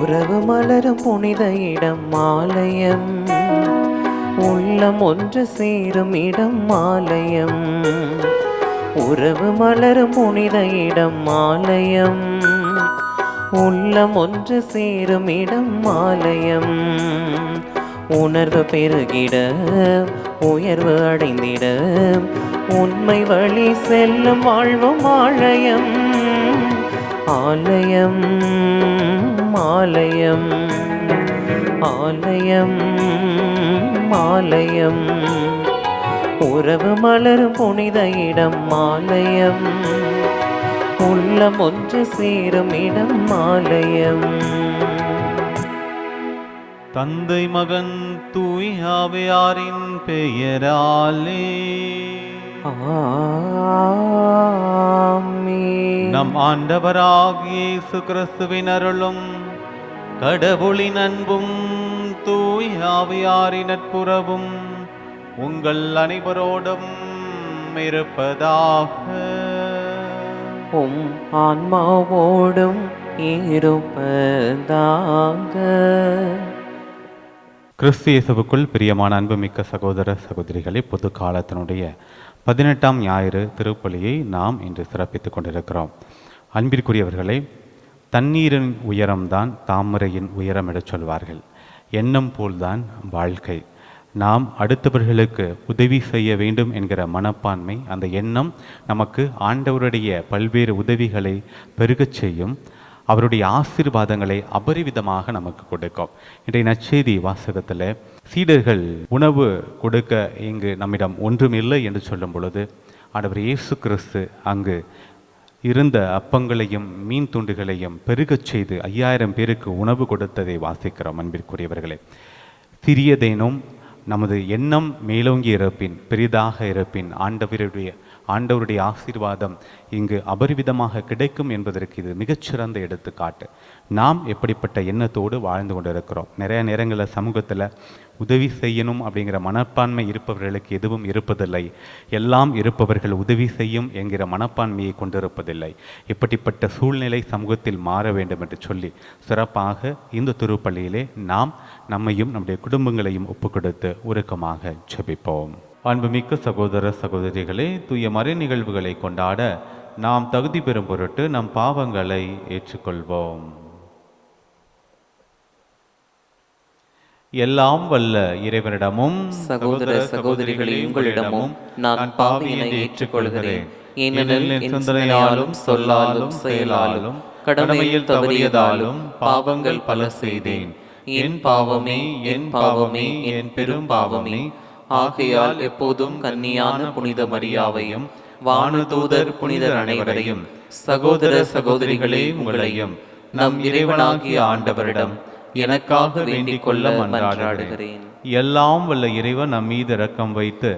உறவு மலரும் புனித இடம் ஆலயம், உள்ளம் ஒன்று சேரும் இடம் ஆலயம். உறவு மலரும் புனித இடம் ஆலயம், உள்ளம் ஒன்று சேரும் இடம் ஆலயம். உணர்வு பெருகிட உயர்வு அடைந்திட உண்மை வழி செல்லும் வாழ்வும் ஆலயம். ஆலயம் ஆலயம் ஆலயம் ஆலயம். உறவு மலரும் புனித இடம் ஆலயம், உள்ளம் ஒன்று சேரும் இடம் ஆலயம். தந்தை மகன் தூய் ஆவியாரின் பெயராலே ஆமென். நம் ஆண்டவராகிய இயேசு கிறிஸ்துவின் அருளும் கடவுளின் அன்பும் தூய் ஆவியாரின் நட்புறவும் உங்கள் அனைவரோடும் இருப்பதாக. உம் ஆன்மாவோடும் இருப்பதாக. கிறிஸ்து இயேசுவுக்குள் பிரியமான அன்புமிக்க சகோதர சகோதரிகளை, பொது காலத்தினுடைய 18ஆம் ஞாயிறு திருப்பலியை நாம் இன்று சிறப்பித்துக் கொண்டிருக்கிறோம். அன்பிற்குரியவர்களே, தண்ணீரின் உயரம்தான் தாமரையின் உயரம் என்று சொல்வார்கள். எண்ணம் போல்தான் வாழ்க்கை. நாம் அடுத்தவர்களுக்கு உதவி செய்ய வேண்டும் என்கிற மனப்பான்மை, அந்த எண்ணம் நமக்கு ஆண்டவருடைய பல்வேறு உதவிகளை பெருகச் செய்யும். அவருடைய ஆசீர்வாதங்களை அபரிவிதமாக நமக்கு கொடுக்கும். இன்றைய நற்செய்தி வாசகத்தில் சீடர்கள் உணவு கொடுக்க இங்கு நம்மிடம் ஒன்றுமில்லை என்று சொல்லும் பொழுது ஆண்டவர் இயேசு கிறிஸ்து அங்கு இருந்த அப்பங்களையும் மீன் துண்டுகளையும் பெருகச் செய்து 5000 பேருக்கு உணவு கொடுத்ததை வாசிக்கிறோம். அன்பிற்குரியவர்களே, சிறியதேனும் நமது எண்ணம் மேலோங்கி இருப்பின், பெரிதாக இருப்பின், ஆண்டவருடைய ஆசீர்வாதம் இங்கு அபரிவிதமாக கிடைக்கும் என்பதற்கு இது மிகச்சிறந்த எடுத்துக்காட்டு. நாம் எப்படிப்பட்ட எண்ணத்தோடு வாழ்ந்து கொண்டிருக்கிறோம். நிறைய நேரங்களில் சமூகத்தில் உதவி செய்யணும் அப்படிங்கிற மனப்பான்மை இருப்பவர்களுக்கு எதுவும் இருப்பதில்லை. எல்லாம் இருப்பவர்கள் உதவி செய்யும் என்கிற மனப்பான்மையை கொண்டிருப்பதில்லை. இப்படிப்பட்ட சூழ்நிலை சமூகத்தில் மாற வேண்டும் என்று சொல்லி சிறப்பாக இந்த திருப்பள்ளியிலே நாம் நம்மையும் நம்முடைய குடும்பங்களையும் ஒப்புக்கொடுத்து உருக்கமாக ஜெபிப்போம். அன்புமிக்க சகோதர சகோதரிகளே, தூய மறை நிகழ்வுகளை கொண்டாட நாம் தகுதி பெறும் பொருட்டு நம் பாவங்களை ஏற்றுக்கொள்வோம். எல்லாம் வல்ல இறைவனிடமும் சகோதர சகோதரிகளே, உங்களிடமும் நான் பாவியினை ஏற்றுக்கொள்கிறேன். ஏனெனில் என் சிந்தனையாலும் சொல்லாலும் செயலாலும் கடமையில் தவறியதாலும் பாவங்கள் பல செய்தேன். என் பாவமே என் பாவமே என் பெரும் பாவமே. ஆகையால் எப்போதும் கன்னியான புனித மரியாவையும் வானதூதர் புனிதர் அனைவரையும், சகோதர சகோதரிகளே உங்களையும் நம் இறைவனாகிய ஆண்டவரிடம் எனக்காக வேண்டிக் கொள்ள மன்றாடுகிறேன். எல்லாம் வல்ல இறைவன் நம் மீது இரக்கம் வைத்து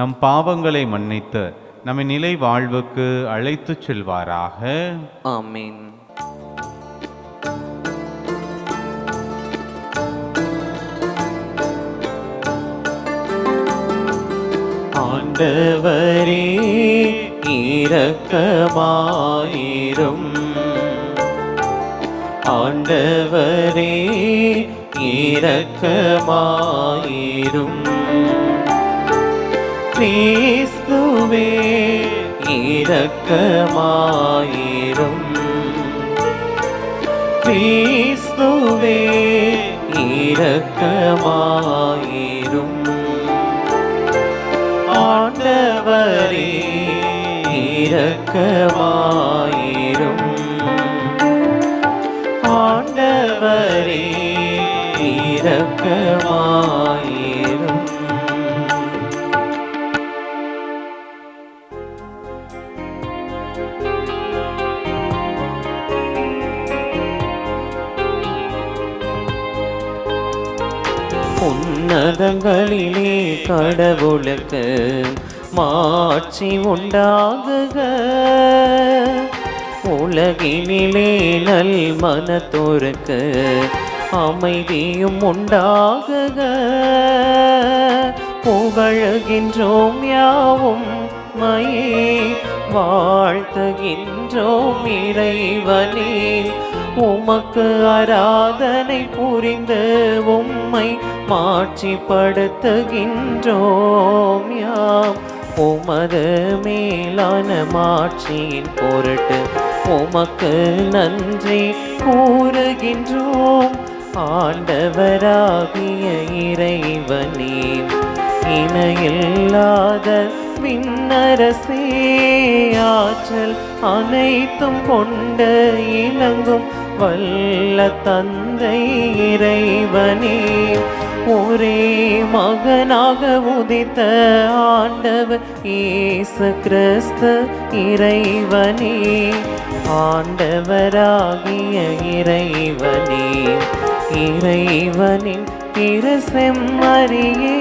நம் பாவங்களை மன்னித்து நம்மை நிலை வாழ்வுக்கு அழைத்துச் செல்வாராக. ஆமென். ஆண்டவரே இரக்கமாயிரும். ஆண்டவரே இரக்கமாயிரும். கிறிஸ்துவே இரக்கமாயிரும். கிறிஸ்துவே இரக்கமாயிரும். ஆண்டவரே இரக்கமாயிரும். ஆண்டவரே இரக்கமாயிரும். உன்னதங்களிலே கடவுளுக்கு மாட்சி உண்டாகுக. உலகினிலே நல் மனத்தோருக்கு அமைதியும் உண்டாகுக. புகழுகின்றோம் யாவும் மையே, வாழ்த்துகின்றோம் இறைவனே உமக்கு ஆராதனை புரிந்து உம்மை மாட்சிப்படுத்துகின்றோம் யாம். உமது மேலான மாட்சியின் பொருட்டு உமக்கு நன்றி கூறுகின்றோம். ஆண்டவராகிய இறைவனே, இணையில்லாத விண்ணரசே, ஆற்றல் அனைத்தும் கொண்ட இலங்கும் வல்ல தந்தை இறைவனே, ஒரே மகனாக உதித்த ஆண்டவர் இயேசு கிறிஸ்து இறைவனே, ஆண்டவராகிய இறைவனே, இறைவனின் திரு செம்மறியே,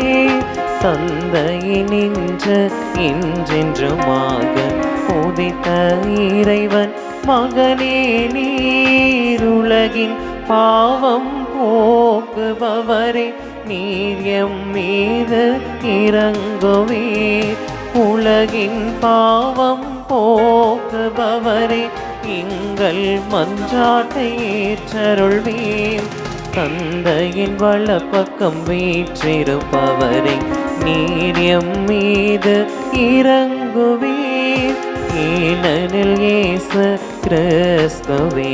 தந்தையினின்று இன்றென்றுமாக உதித்த இறைவன் மகனே நீர், உலகின் பாவம் போக்குபவரே நீர் எம் மீது இரங்குவீர். உலகின் பாவம் போக்குபவரே எங்கள் மன்றாட்டை ஏற்றருள்வீர். தந்தையின் வலப்பக்கம் வீற்றிருப்பவரே நீர் எம் மீது இரங்குவீர். ஏனெனில் இயேசு கிறிஸ்துவே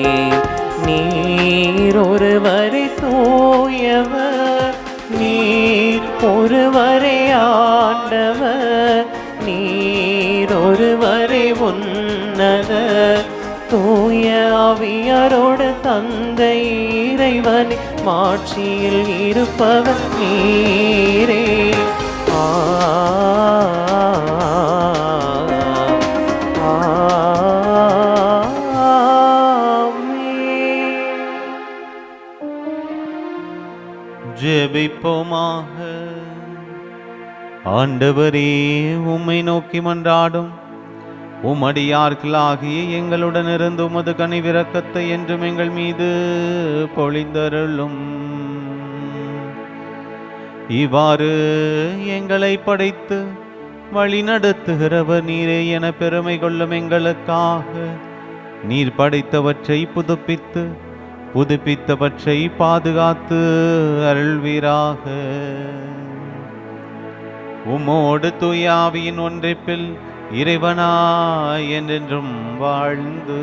நீர் ஒருவரே தூயவர், நீர் ஒருவரே ஆண்டவர், நீர் ஒருவரே உன்னதர். தூய ஆவியாரோடு தந்தை இறைவனை மாட்சியில் இருப்பவர் நீரே. ஜெபிப்போமாக. ஆண்டவரே, உம்மை நோக்கி மன்றாடும் உமடியார்களாகிய எங்களுடன் இருந்து உமது கனிவிரக்கத்தை என்றும் எங்கள் மீது பொழிந்தருளும். இவ்வாறு எங்களை படைத்து வழி நடத்துகிறவர் நீரே என பெருமை கொள்ளும் எங்களுக்காக நீர் படைத்தவற்றை புதுப்பித்தவற்றை பாதுகாத்து அருள்வீராக. உம்மோடு தூய ஆவியின் ஒன்றிப்பில் இறைவனாய் என்றென்றும் வாழ்ந்து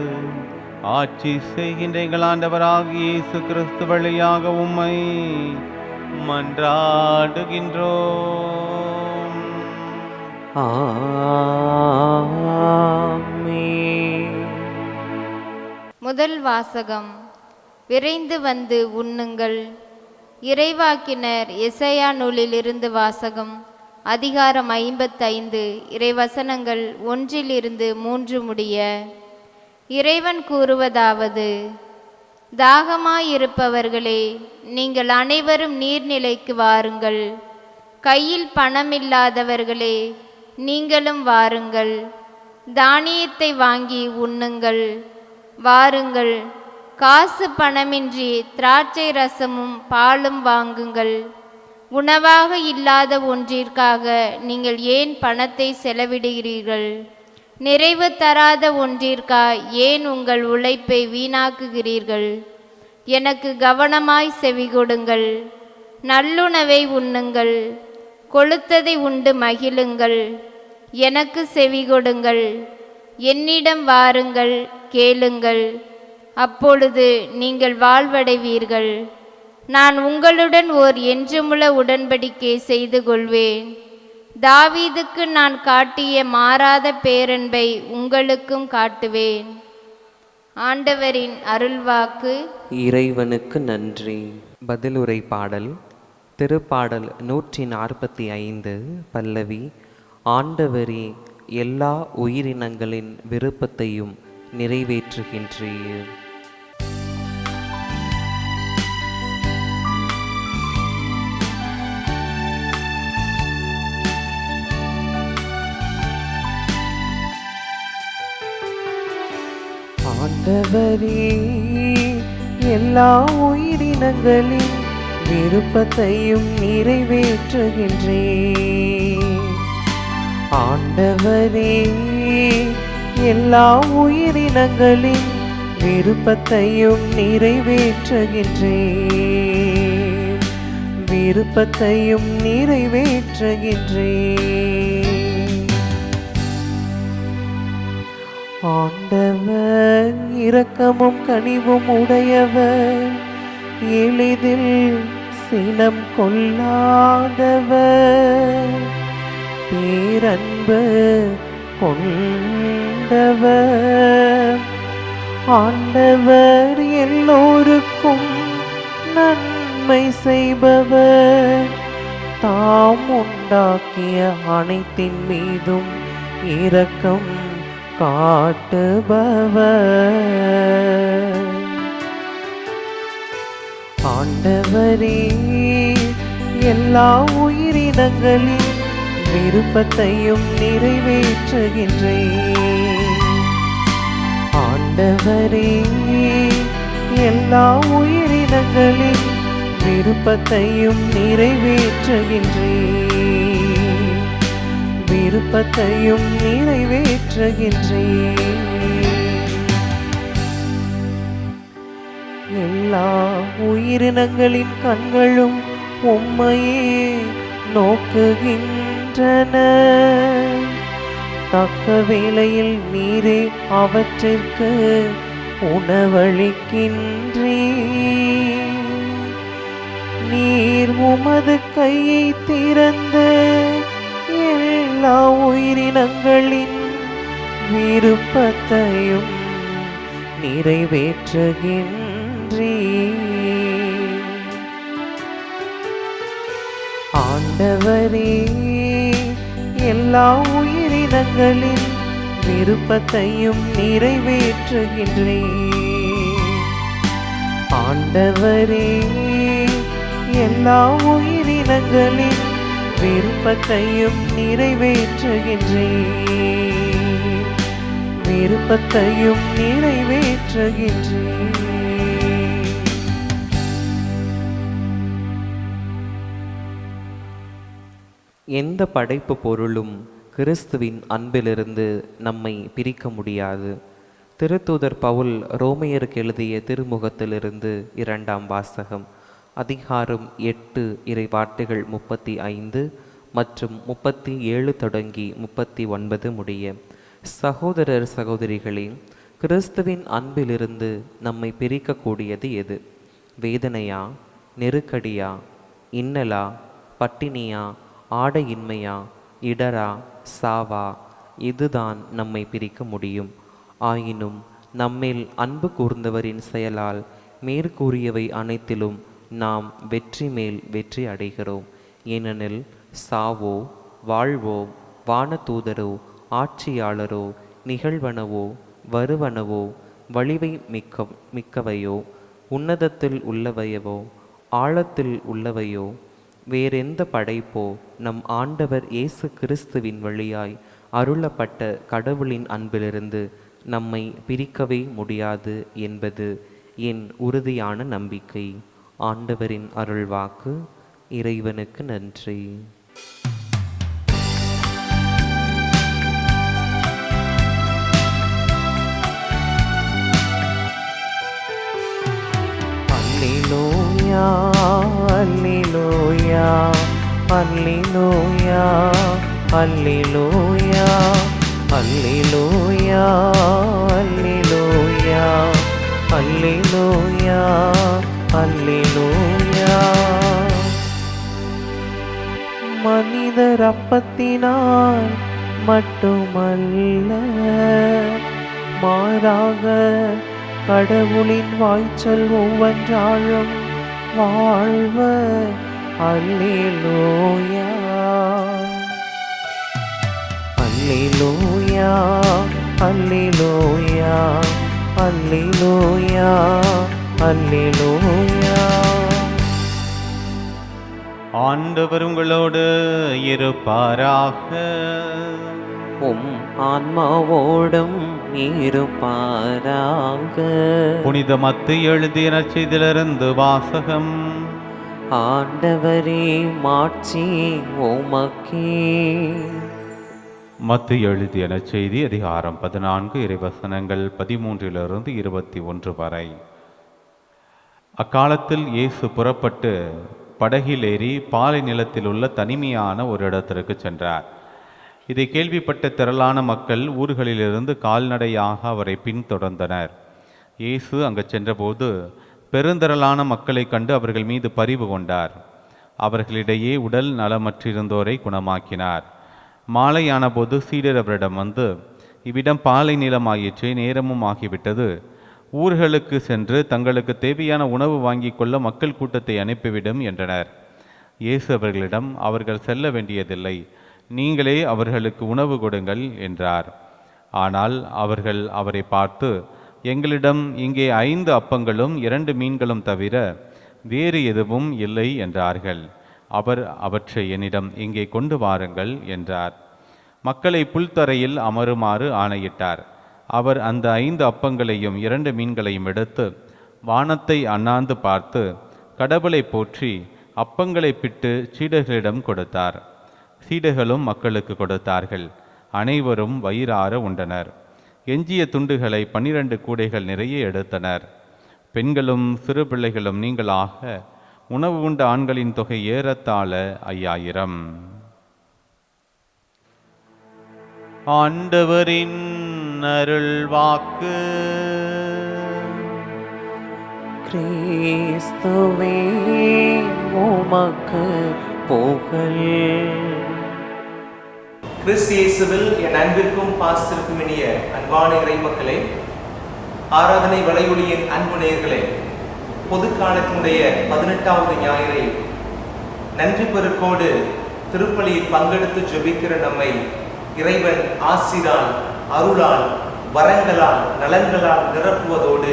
ஆட்சி செய்கின்ற எங்கள் ஆண்டவராகிய இயேசு கிறிஸ்து வழியாக உம்மை மன்றாடுகின்றோம். ஆமென். முதல் வாசகம். விரைந்து வந்து உண்ணுங்கள். இறைவாக்கினர் எசையா நூலிலிருந்து வாசகம். அதிகாரம் 55, இறைவசனங்கள் 1-3 முடிய. இறைவன் கூறுவதாவது: தாகமாயிருப்பவர்களே, நீங்கள் அனைவரும் நீர்நிலைக்கு வாருங்கள். கையில் பணமில்லாதவர்களே, நீங்களும் வாருங்கள். தானியத்தை வாங்கி உண்ணுங்கள். வாருங்கள், காசு பணமின்றி திராட்சை ரசமும் பாலும் வாங்குங்கள். உணவாக இல்லாத ஒன்றிற்காக நீங்கள் ஏன் பணத்தை செலவிடுகிறீர்கள்? நிறைவு தராத ஒன்றிற்காக ஏன் உங்கள் உழைப்பை வீணாக்குகிறீர்கள்? எனக்கு கவனமாய் செவிகொடுங்கள். நல்லுணவை உண்ணுங்கள். கொழுத்ததை உண்டு மகிழுங்கள். எனக்கு செவிகொடுங்கள். என்னிடம் வாருங்கள், கேளுங்கள். அப்பொழுது நீங்கள் வாழ்வடைவீர்கள். நான் உங்களுடன் ஓர் என்றுமுள்ள உடன்படிக்கை செய்து கொள்வேன். தாவீதுக்கு நான் காட்டிய மாறாத பேரன்பை உங்களுக்கும் காட்டுவேன். ஆண்டவரின் அருள்வாக்கு. இறைவனுக்கு நன்றி. பதிலுரை பாடல். திருப்பாடல் 145 பல்லவி. ஆண்டவரே, எல்லா உயிரினங்களின் விருப்பத்தையும் நிறைவேற்றுகின்றீர். ஆண்டவரே, எல்லா உயிரினங்களின் விருப்பத்தையும் நிறைவேற்றுகின்றேன். ஆண்டவரே, எல்லா உயிரினங்களின் விருப்பத்தையும் நிறைவேற்றுகின்றேன், விருப்பத்தையும் நிறைவேற்றுகின்றேன். ஆண்டவர் இரக்கமும் கனிவும் உடையவர், எளிதில் சினம் கொள்ளாதவர், பேரன்பு கொண்டவர். ஆண்டவர் எல்லோருக்கும் நன்மை செய்பவர், தாம் உண்டாக்கிய அனைத்தின் மீதும் இரக்கம் காட்டுபவர். ஆண்டவரே எல்லா உயிரினங்களின் விருப்பத்தையும் நிறைவேற்றுகின்றேன். ஆண்டவரே எல்லா உயிரினங்களின் விருப்பத்தையும் நிறைவேற்றுகின்றேன், விருப்பத்தையும் நிறைவேற்றுகின்றேன். எல்லா உயிரினங்களின் கண்களும் உம்மையே நோக்குகின்றன, தக்க வேளையில் நீரே அவற்றிற்கு உணவளிக்கின்றீர். நீர் உமது கையை திறந்து எல்லா உயிரினங்களின் விருப்பத்தையும் நிறைவேற்றுகின்றீர். ஆண்டவரே எல்லா உயிரினங்களின் விருப்பத்தையும் நிறைவேற்றுகின்றேன். ஆண்டவரே எல்லா உயிரினங்களின் விருப்பத்தையும் நிறைவேற்றுகின்றேன், விருப்பத்தையும் நிறைவேற்றுகின்றேன். எந்த படைப்பு பொருளும் கிறிஸ்துவின் அன்பிலிருந்து நம்மை பிரிக்க முடியாது. திருத்தூதர் பவுல் ரோமையருக்கு எழுதிய திருமுகத்திலிருந்து 2ஆம் வாசகம், அதிகாரம் 8 இறைவார்த்தைகள் 35 மற்றும் 37 தொடங்கி 39 முடிய. சகோதரர் சகோதரிகளே, கிறிஸ்துவின் அன்பிலிருந்து நம்மை பிரிக்கக்கூடியது எது? வேதனையா, நெருக்கடியா, இன்னலா, பட்டினியா, ஆடையின்மையா, இடரா, சாவா? இதுதான் நம்மை பிரிக்க முடியும். ஆயினும் நம்மேல் அன்பு கூர்ந்தவரின் செயலால் மேற்கூறியவை அனைத்திலும் நாம் வெற்றி மேல் வெற்றி அடைகிறோம். ஏனெனில் சாவோ, வாழ்வோ, வானதூதரோ, ஆட்சியாளரோ, நிகழ்வனவோ, வருவனவோ, வலிவை மிக்கவையோ, உன்னதத்தில் உள்ளவையவோ, ஆழத்தில் உள்ளவையோ, வேறெந்த படைப்போ நம் ஆண்டவர் இயேசு கிறிஸ்துவின் வழியாய் அருளப்பட்ட கடவுளின் அன்பிலிருந்து நம்மை பிரிக்கவே முடியாது என்பது என் உறுதியான நம்பிக்கை. ஆண்டவரின் அருள்வாக்கு. இறைவனுக்கு நன்றி. அல்லேலூயா, அல்லேலூயா, அல்லேலூயா, அல்லேலூயா, அல்லேலூயா, அல்லேலூயா, அல்லேலூயா, அல்லேலூயா. மனிதர் அப்பத்தினால் மட்டுமல்ல, மாறாக கடவுளின் வாய்ச்சொல் ஒவ்வொன்றாலும் வாழ்வர். அல்லேலூயா, அல்லேலூயா, அல்லேலூயா, அல்லேலூயா, அல்லேலூயா. ஆண்டவர் உங்களோடு இருப்பாராக. உம் ஆன்மாவோடும் இருப்பாராக. புனித மத்தேயு எழுதிய நற்செய்தியிலிருந்து வாசகம். ஆண்டவரே, மாட்சி உமக்கே. மத்திய எழுதிய நற்செய்தி அதிகாரம் 14 இறைவசனங்கள் 13 21 வரை. அக்காலத்தில் இயேசு புறப்பட்டு படகில் ஏறி பாலை நிலத்தில் உள்ள தனிமையான ஒரு இடத்திற்கு சென்றார். இதை கேள்விப்பட்ட திரளான மக்கள் ஊர்களிலிருந்து கால்நடையாக அவரை பின்தொடர்ந்தனர். இயேசு அங்கு சென்றபோது பெருந்திரளான மக்களை கண்டு அவர்கள் மீது பரிவு கொண்டார். அவர்களிடையே உடல் நலமற்றிருந்தோரை குணமாக்கினார். மாலையான போது சீடர் அவரிடம் வந்து, இவ்விடம் பாலை நிலமாயிற்றே, நேரமும் ஆகிவிட்டது. ஊர்களுக்கு சென்று தங்களுக்கு தேவையான உணவு வாங்கி கொள்ள மக்கள் கூட்டத்தை அனுப்பிவிடும் என்றனர். இயேசு அவர்களிடம், அவர்கள் செல்ல வேண்டியதில்லை, நீங்களே அவர்களுக்கு உணவு கொடுங்கள் என்றார். ஆனால் அவர்கள் அவரை பார்த்து, எங்களிடம் இங்கே 5 அப்பங்களும் 2 மீன்களும் தவிர வேறு எதுவும் இல்லை என்றார்கள். அவர் அவற்றை என்னிடம் இங்கே கொண்டு வாருங்கள் என்றார். மக்களை புல்தரையில் அமருமாறு ஆணையிட்டார். அவர் அந்த 5 அப்பங்களையும் 2 மீன்களையும் எடுத்து வானத்தை அண்ணாந்து பார்த்து கடவுளை போற்றி அப்பங்களை பிட்டு சீடர்களிடம் கொடுத்தார். சீடர்களும் மக்களுக்கு கொடுத்தார்கள். அனைவரும் வயிறார உண்டனர். எஞ்சிய துண்டுகளை 12 கூடைகள் நிறைய எடுத்தனர். பெண்களும் சிறு பிள்ளைகளும் நீங்களாக உணவு உண்ட ஆண்களின் தொகை ஏறத்தாழ 5000. ஆண்டவரின் அருள் வாக்கு. கிறிஸ்துவே உமக்கு புகழ். கிறிஸ்து இயேசுவில் என் அன்பிற்கும் பாசத்திற்கும் இனிய அன்பான இறை மக்களே, ஆராதனை வலையொலியின் அன்பு நேயர்களே, பொதுக்காலத்தினுடைய 18வது ஞாயிறை நன்றி பெருக்கோடு திருப்பலியில் பங்கெடுத்து ஜெபிக்கிற நம்மை இறைவன் ஆசிரால், அருளால், வரங்களால், நலன்களால் நிரப்புவதோடு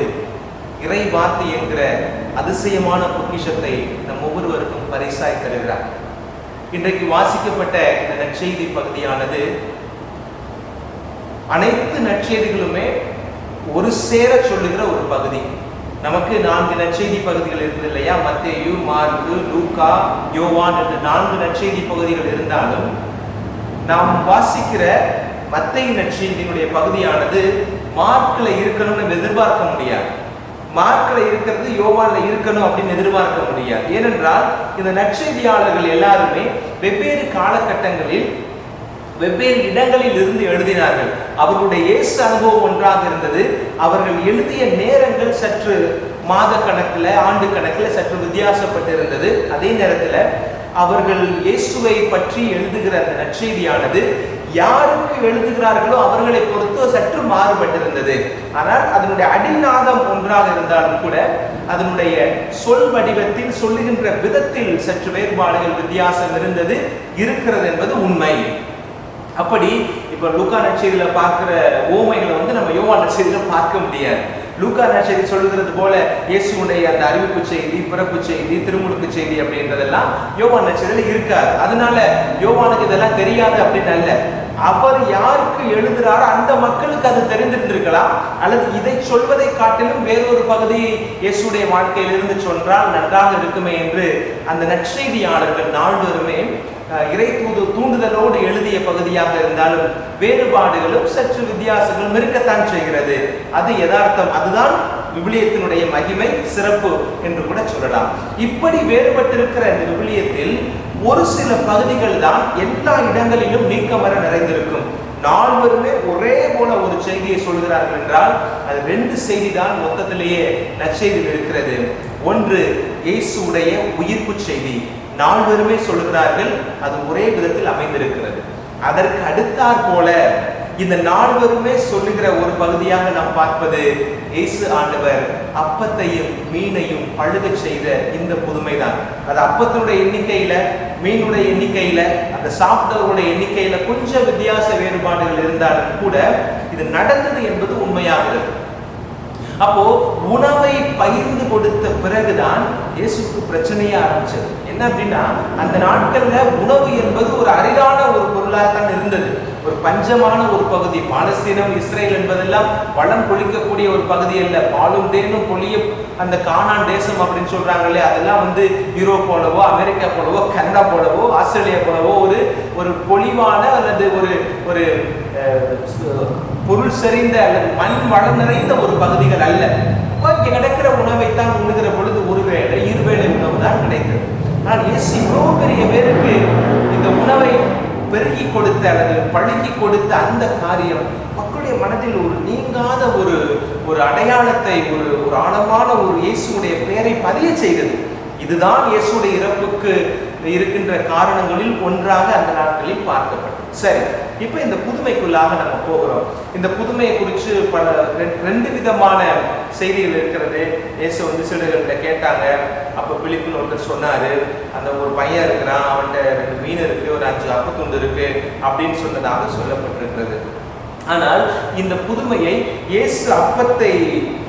இறை வார்த்தை என்கிற அதிசயமான பொக்கிஷத்தை நம் ஒவ்வொருவருக்கும் பரிசாய் தருகிறார். இன்றைக்கு வாசிக்கப்பட்ட இந்த நற்செய்தி பகுதியானது அனைத்து நற்செய்திகளுமே ஒரு சேர சொல்லுகிற ஒரு பகுதி. நமக்கு 4 நற்செய்தி பகுதிகள் இருக்குது இல்லையா? மத்தேயு, மார்க்கு, லூக்கா, யோவான் என்று 4 நற்செய்தி பகுதிகள் இருந்தாலும் நாம் வாசிக்கிற மத்தேயு நற்செய்தியினுடைய பகுதியானது மார்க்கில் இருக்கணும்னு எதிர்பார்க்க முடியாது. மார்க்கில் இருக்கிறது யோவான்ல இருக்கணும் அப்படின்னு எதிர்பார்க்க முடியாது. ஏனென்றால் இந்த நற்செய்தியாளர்கள் எல்லாருமே வெவ்வேறு காலகட்டங்களில் வெவ்வேறு இடங்களில் இருந்து எழுதினார்கள். அவர்களுடைய இயேசு அனுபவம் ஒன்றாக இருந்தது. அவர்கள் எழுதிய நேரங்கள் சற்று மாத கணக்கில், ஆண்டு கணக்கில் சற்று வித்தியாசப்பட்டு இருந்தது. அதே நேரத்தில் அவர்கள் இயேசுவை பற்றி எழுதுகிற அந்த நற்செய்தியானது யாருக்கு எழுதுகிறார்களோ அவர்களை பொறுத்து சற்று மாறுபட்டிருந்தது. ஆனால் அதனுடைய அடிநாதம் ஒன்றாக இருந்தாலும் கூட அதனுடைய சொல் வடிவத்தில், சொல்லுகின்ற விதத்தில் சற்று வேறுபாடுகள், வித்தியாசம் இருக்கிறது என்பது உண்மை. அப்படி இப்ப லூக்கா நற்செய்தியில பார்க்கிற ஓமைகளை நம்ம யோவான் நற்செய்தியில பார்க்க முடியாது. லூக்கா நற்செய்தி சொல்லுகிறது போல இயேசுடைய அந்த அறிவிப்பு செய்தி, பிறப்பு செய்தி, திருமுழுக்கு செய்தி அப்படின்றதெல்லாம் யோவான் நற்செய்தியில இருக்காது. அதனால யோவானுக்கு இதெல்லாம் தெரியாது அப்படின்னு அல்ல. அவர் யாருக்கு எழுதுறாரோ அந்த மக்களுக்கு அது தெரிந்திருந்திருக்கலாம். அல்லது இதை சொல்வதை காட்டிலும் வேறொரு பகுதியை இயேசுடைய வாழ்க்கையிலிருந்து சொன்னால் நன்றாக இருக்குமே என்று அந்த நற்செய்தியாளர்கள் நாள்தோறுமே இறை தூண்டுதலோடு எழுதிய பகுதியாக இருந்தாலும் வேறுபாடுகளும் சற்று வித்தியாசங்களும் இருக்கத்தான் செய்கிறது. அது யதார்த்தம். அதுதான் விவிலியத்தினுடைய மகிமை, சிறப்பு என்று கூட சொல்லலாம். இப்படி வேறுபட்டிருக்கிற இந்த விவிலியத்தில் ஒரு சில பகுதிகள் தான் எல்லா இடங்களிலும் நீக்கமர நிறைந்திருக்கும். நால்வருமே ஒரே போல ஒரு செய்தியை சொல்கிறார்கள் என்றால் அது 2 செய்தி தான் மொத்தத்திலேயே நற்செய்தியில் இருக்கிறது. ஒன்று இயேசுடைய உயிர்ப்பு செய்தி. நால்வருமே சொல்லுகிறார்கள், அது ஒரே விதத்தில் அமைந்திருக்கிறது. அதற்கு அடுத்தாற் போல இந்த நால்வருமே சொல்லுகிற ஒரு பகுதியாக நாம் பார்ப்பது இயேசு ஆண்டவர் அப்பத்தையும் மீனையும் பழுக செய்த இந்த புதுமைதான். அது அப்பத்தினுடைய எண்ணிக்கையில, மீனுடைய எண்ணிக்கையில, அந்த சாப்பிட்டவருடைய எண்ணிக்கையில கொஞ்சம் வித்தியாச வேறுபாடுகள் இருந்தாலும் கூட இது நடந்தது என்பது உண்மையாகிறது. அப்போ உணவை பகிர்ந்து கொடுத்த பிறகுதான் இயேசுக்கு பிரச்சனையே ஆரம்பிச்சது. என்ன அப்படின்னா, அந்த நாட்கள்ல உணவு என்பது ஒரு அரிதான ஒரு பொருளாகத்தான் இருந்தது. ஒரு பஞ்சமான ஒரு பகுதி. பாலஸ்தீனம், இஸ்ரேல் என்பதெல்லாம் வளம் பொழிக்கக்கூடிய ஒரு பகுதி அல்ல. பாலும் தேனும் பொழிய அந்த கானான் தேசம் அப்படின்னு சொல்றாங்களே, அதெல்லாம் யூரோப் போலவோ, அமெரிக்கா போலவோ, கனடா போலவோ, ஆஸ்திரேலியா போலவோ ஒரு பொலிவான அல்லது ஒரு ஒரு பொருள் செறிந்த அல்லது மண் வளம் நிறைந்த ஒரு பகுதிகள் அல்ல. இங்கே கிடைக்கிற உணவைத்தான் உண்ணுகிற பொழுது ஒருவேளை இருவேளை உணவு தான் கிடைத்தது. ஆனால் இயேசு இவ்வளோ பெரிய பேருக்கு இந்த உணவை பெருகி கொடுத்த அல்லது பழுகி கொடுத்த அந்த காரியம் மக்களுடைய மனதில் ஒரு நீங்காத ஒரு அடையாளத்தை, ஒரு ஆழமான ஒரு இயேசுடைய பெயரை பதிய செய்தது. இதுதான் இயேசுடைய இறப்புக்கு இருக்கின்ற காரணங்களில் ஒன்றாக அந்த நாட்களில் பார்க்கப்பட்டது. சரி, இப்போ இந்த புதுமைக்குள்ளாக நம்ம போகிறோம். இந்த புதுமையை குறித்து பல ரெண்டு விதமான செய்திகள் இருக்கிறது. இயேசு வந்து சீடர்கள்ட்ட கேட்டாங்க. அப்போ பிலிப்புன்னு ஒருத்தர் சொன்னாரு, அந்த ஒரு பையன் இருக்கிறான், அவன்கிட்ட 2 மீன் இருக்கு, ஒரு 5 அப்பத்துண்டு இருக்கு அப்படின்னு சொன்னதாக சொல்லப்பட்டிருக்கிறது. ஆனால் இந்த புதுமையை இயேசு அப்பத்தை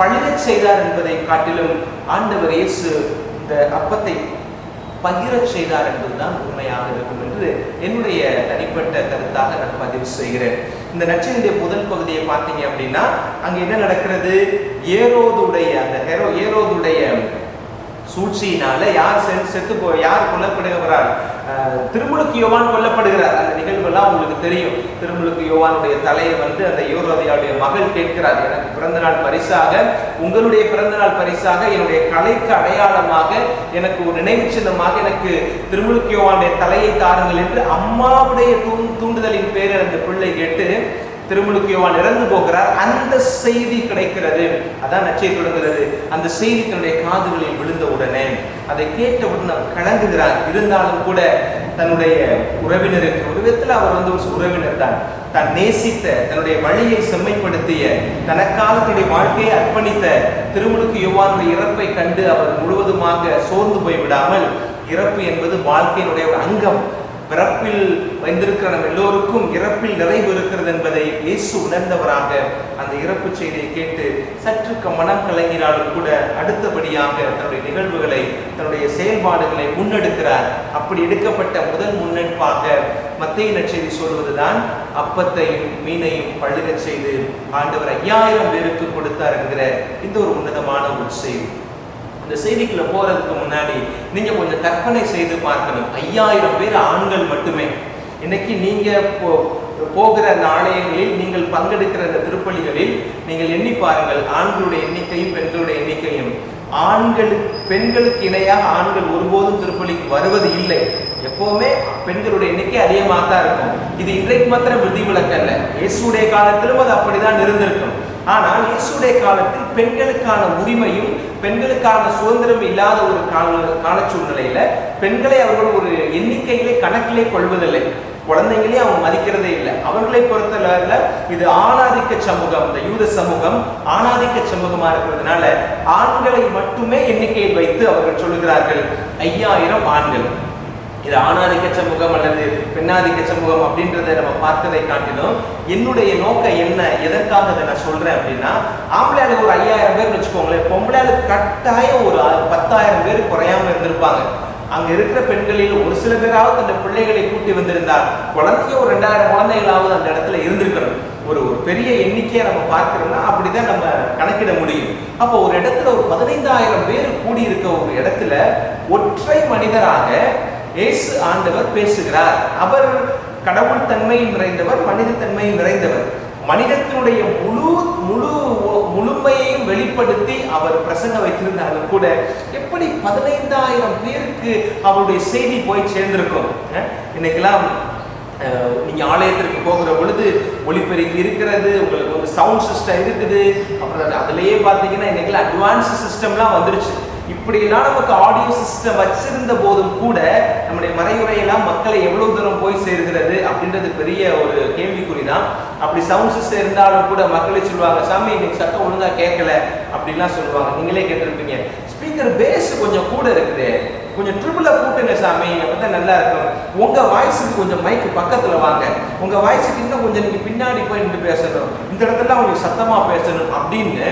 பழுகச் செய்தார் என்பதை காட்டிலும் ஆண்டவர் இயேசு இந்த அப்பத்தை பகிரச் செய்தார் என்பதுதான் உண்மையாக இருக்கும் என்று என்னுடைய தனிப்பட்ட கருத்தாக நான் பதிவு செய்கிறேன். இந்த நற்செய்தியுடைய முதல் பகுதியை பார்த்தீங்க அப்படின்னா அங்க என்ன நடக்கிறது? ஏரோதுடைய சூழ்ச்சியினால யார் யார் கொல்லப்படுகிறார்? திருமுழுக்கு யோவான் கொல்லப்படுகிறார். அந்த நிகழ்வுலாம் உங்களுக்கு தெரியும். திருமுழுக்கு யோவானுடைய தலையை வந்து அந்த ஏரோதியாவுடைய மகள் கேட்கிறார், எனக்கு பிறந்த நாள் பரிசாக, உங்களுடைய பிறந்த நாள் பரிசாக, என்னுடைய கலைக்கு அடையாளமாக, எனக்கு ஒரு நினைவு சின்னமாக எனக்கு திருமுழுக்கு யோவானுடைய தலையை தாருங்கள் என்று அம்மாவுடைய தூண்டுதலின் பேரில் அந்த பிள்ளை கேட்டு திருமுழுக்கு யோவான் இறந்து போகிறார். அந்த செய்தி கிடைக்கிறது. அதான் நற்செய்தி தொடங்குகிறது. அந்த செய்தி தன்னுடைய காதுகளில் விழுந்த உடனே, அதை கேட்டவுடன் அவர் கலங்குகிறார். இருந்தாலும் கூட தன்னுடைய உறவினருக்கு, ஒரு விதத்தில் அவர் வந்து ஒரு உறவினர் தான், தான் நேசித்த, தன்னுடைய வழியை செம்மைப்படுத்திய, தனக்காக தன்னுடைய வாழ்க்கையை அர்ப்பணித்த திருமுழுக்கு யோவானுடைய இறப்பை கண்டு அவர் முழுவதுமாக சோர்ந்து போய்விடாமல், இறப்பு என்பது வாழ்க்கையினுடைய ஒரு அங்கம், பிறப்பில் வைத்திருக்கிற நம்ம எல்லோருக்கும் இறப்பில் நிறைவு இருக்கிறது என்பதை இயேசு உணர்ந்தவராக அந்த இறப்பு செய்தியை கேட்டு சற்று மனம் கலங்கினாலும் கூட அடுத்தபடியாக தன்னுடைய நிகழ்வுகளை, தன்னுடைய செயல்பாடுகளை முன்னெடுக்கிறார். அப்படி எடுக்கப்பட்ட முதல் முன்னெடுப்பாக மத்தேயு நற்செய்தி சொல்வதுதான் அப்பத்தையும் மீனையும் பழுகச் செய்து ஆண்டவர் 5000 பேருக்கு கொடுத்தார் என்கிற இந்த ஒரு உன்னதமான ஒரு செய்தி. இந்த செய்திக்குள்ள போறதுக்கு முன்னாடி நீங்க கொஞ்சம் கற்பனை செய்து பார்க்கணும். 5000 பேர் ஆண்கள் மட்டுமே. இன்னைக்கு நீங்க போகிற அந்த ஆலயங்களில், நீங்கள் பங்கெடுக்கிற அந்த திருப்பலிகளில் நீங்கள் எண்ணி பாருங்கள், ஆண்களுடைய எண்ணிக்கையும் பெண்களுடைய எண்ணிக்கையும். பெண்களுக்கு இணையாக ஆண்கள் ஒருபோதும் திருப்பலிக்கு வருவது இல்லை. எப்பவுமே பெண்களுடைய எண்ணிக்கை அதிகமாக தான் இருக்கும். இது இன்றைக்கு மாத்திரம் விதிவிலக்கு அல்ல, இயேசுடைய காலத்திலும் அது அப்படிதான் இருந்திருக்கும். ஆனால் இயேசுடைய காலத்தில் பெண்களுக்கான உரிமையும் பெண்களுக்கான சுதந்திரம் இல்லாத ஒரு கால சூழ்நிலையில பெண்களை அவர்கள் ஒரு எண்ணிக்கையிலே கணக்கிலே கொள்வதில்லை. குழந்தைங்களே அவங்க மதிக்கிறதே இல்லை. அவர்களை பொறுத்தவரையில இது ஆணாதிக்க சமூகம், இந்த யூத சமூகம் ஆணாதிக்க சமூகமா இருக்கிறதுனால ஆண்களை மட்டுமே எண்ணிக்கையில் வைத்து அவர்கள் சொல்லுகிறார்கள் 5000 ஆண்கள். இது ஆணாதிக்க சமூகம் அல்லது பெண்ணாதிக்க சமூகம் அப்படின்றத நம்ம பார்த்ததை காட்டிலும் என்னுடைய நோக்கம் என்ன, எதற்காக இதை நான் சொல்றேன் அப்படின்னா, ஆம்பளையாளுக்கு ஒரு 5000 பேர் வச்சுக்கோங்களேன், பொம்பளையாளுக்கு கட்டாயம் ஒரு 10,000 பேர் குறையாம இருந்திருப்பாங்க. அங்க இருக்கிற பெண்களில் ஒரு சில பேராவது அந்த பிள்ளைகளை கூட்டி வந்திருந்தால் குழந்தைய ஒரு 2000 குழந்தைகளாவது அந்த இடத்துல இருந்திருக்கணும். ஒரு பெரிய எண்ணிக்கையை நம்ம பார்க்கிறோம்னா அப்படிதான் நம்ம கணக்கிட முடியும். அப்போ ஒரு இடத்துல ஒரு 15,000 பேர் கூடி இருக்க ஒரு இடத்துல ஒற்றை மனிதராக இயேசு ஆண்டவர் பேசுகிறார். அவர் கடவுள் தன்மையில் நிறைந்தவர், மனித தன்மையில் நிறைந்தவர். மனிதத்தினுடைய முழுமையையும் வெளிப்படுத்தி அவர் பிரசங்க வைத்திருந்தாலும் கூட எப்படி 15,000 பேருக்கு அவருடைய செய்தி போய் சேர்ந்திருக்கும். இன்னைக்கெல்லாம் நீங்க ஆலயத்திற்கு போகிற பொழுது ஒளிப்பெருக்கி இருக்கிறது, உங்களுக்கு ஒரு சவுண்ட் சிஸ்டம் இருக்குது, அப்புறம் அதுலயே பார்த்தீங்கன்னா இன்னைக்கு அட்வான்ஸ் சிஸ்டம்லாம் வந்துருச்சு. இப்படியெல்லாம் நமக்கு ஆடியோ சிஸ்டம் வச்சிருந்த போதும் கூட நம்முடைய மறையுறையெல்லாம் மக்களை எவ்வளவு தூரம் போய் சேர்கிறது அப்படின்றது பெரிய ஒரு கேள்விக்குறிதான். அப்படி சவுண்ட் சிஸ்டம் இருந்தாலும் கூட மக்களை சொல்லுவாங்க, சாமி இன்னைக்கு சத்தம் ஒழுங்கா கேட்கல அப்படின்லாம் சொல்லுவாங்க. நீங்களே கேட்டிருப்பீங்க, ஸ்பீக்கர் பேஸ் கொஞ்சம் கூட இருக்குது, கொஞ்சம் ட்ரிபிளா கூட்டுங்க சாமி, அப்பதான் நல்லா இருக்கும். உங்க வாய்ஸுக்கு கொஞ்சம் மைக்கு பக்கத்துல வாங்க, உங்க வாய்ஸுக்கு இன்னும் கொஞ்சம் நீங்க பின்னாடி போய் நின்று பேசணும், இந்த இடத்துல கொஞ்சம் சத்தமா பேசணும் அப்படின்னு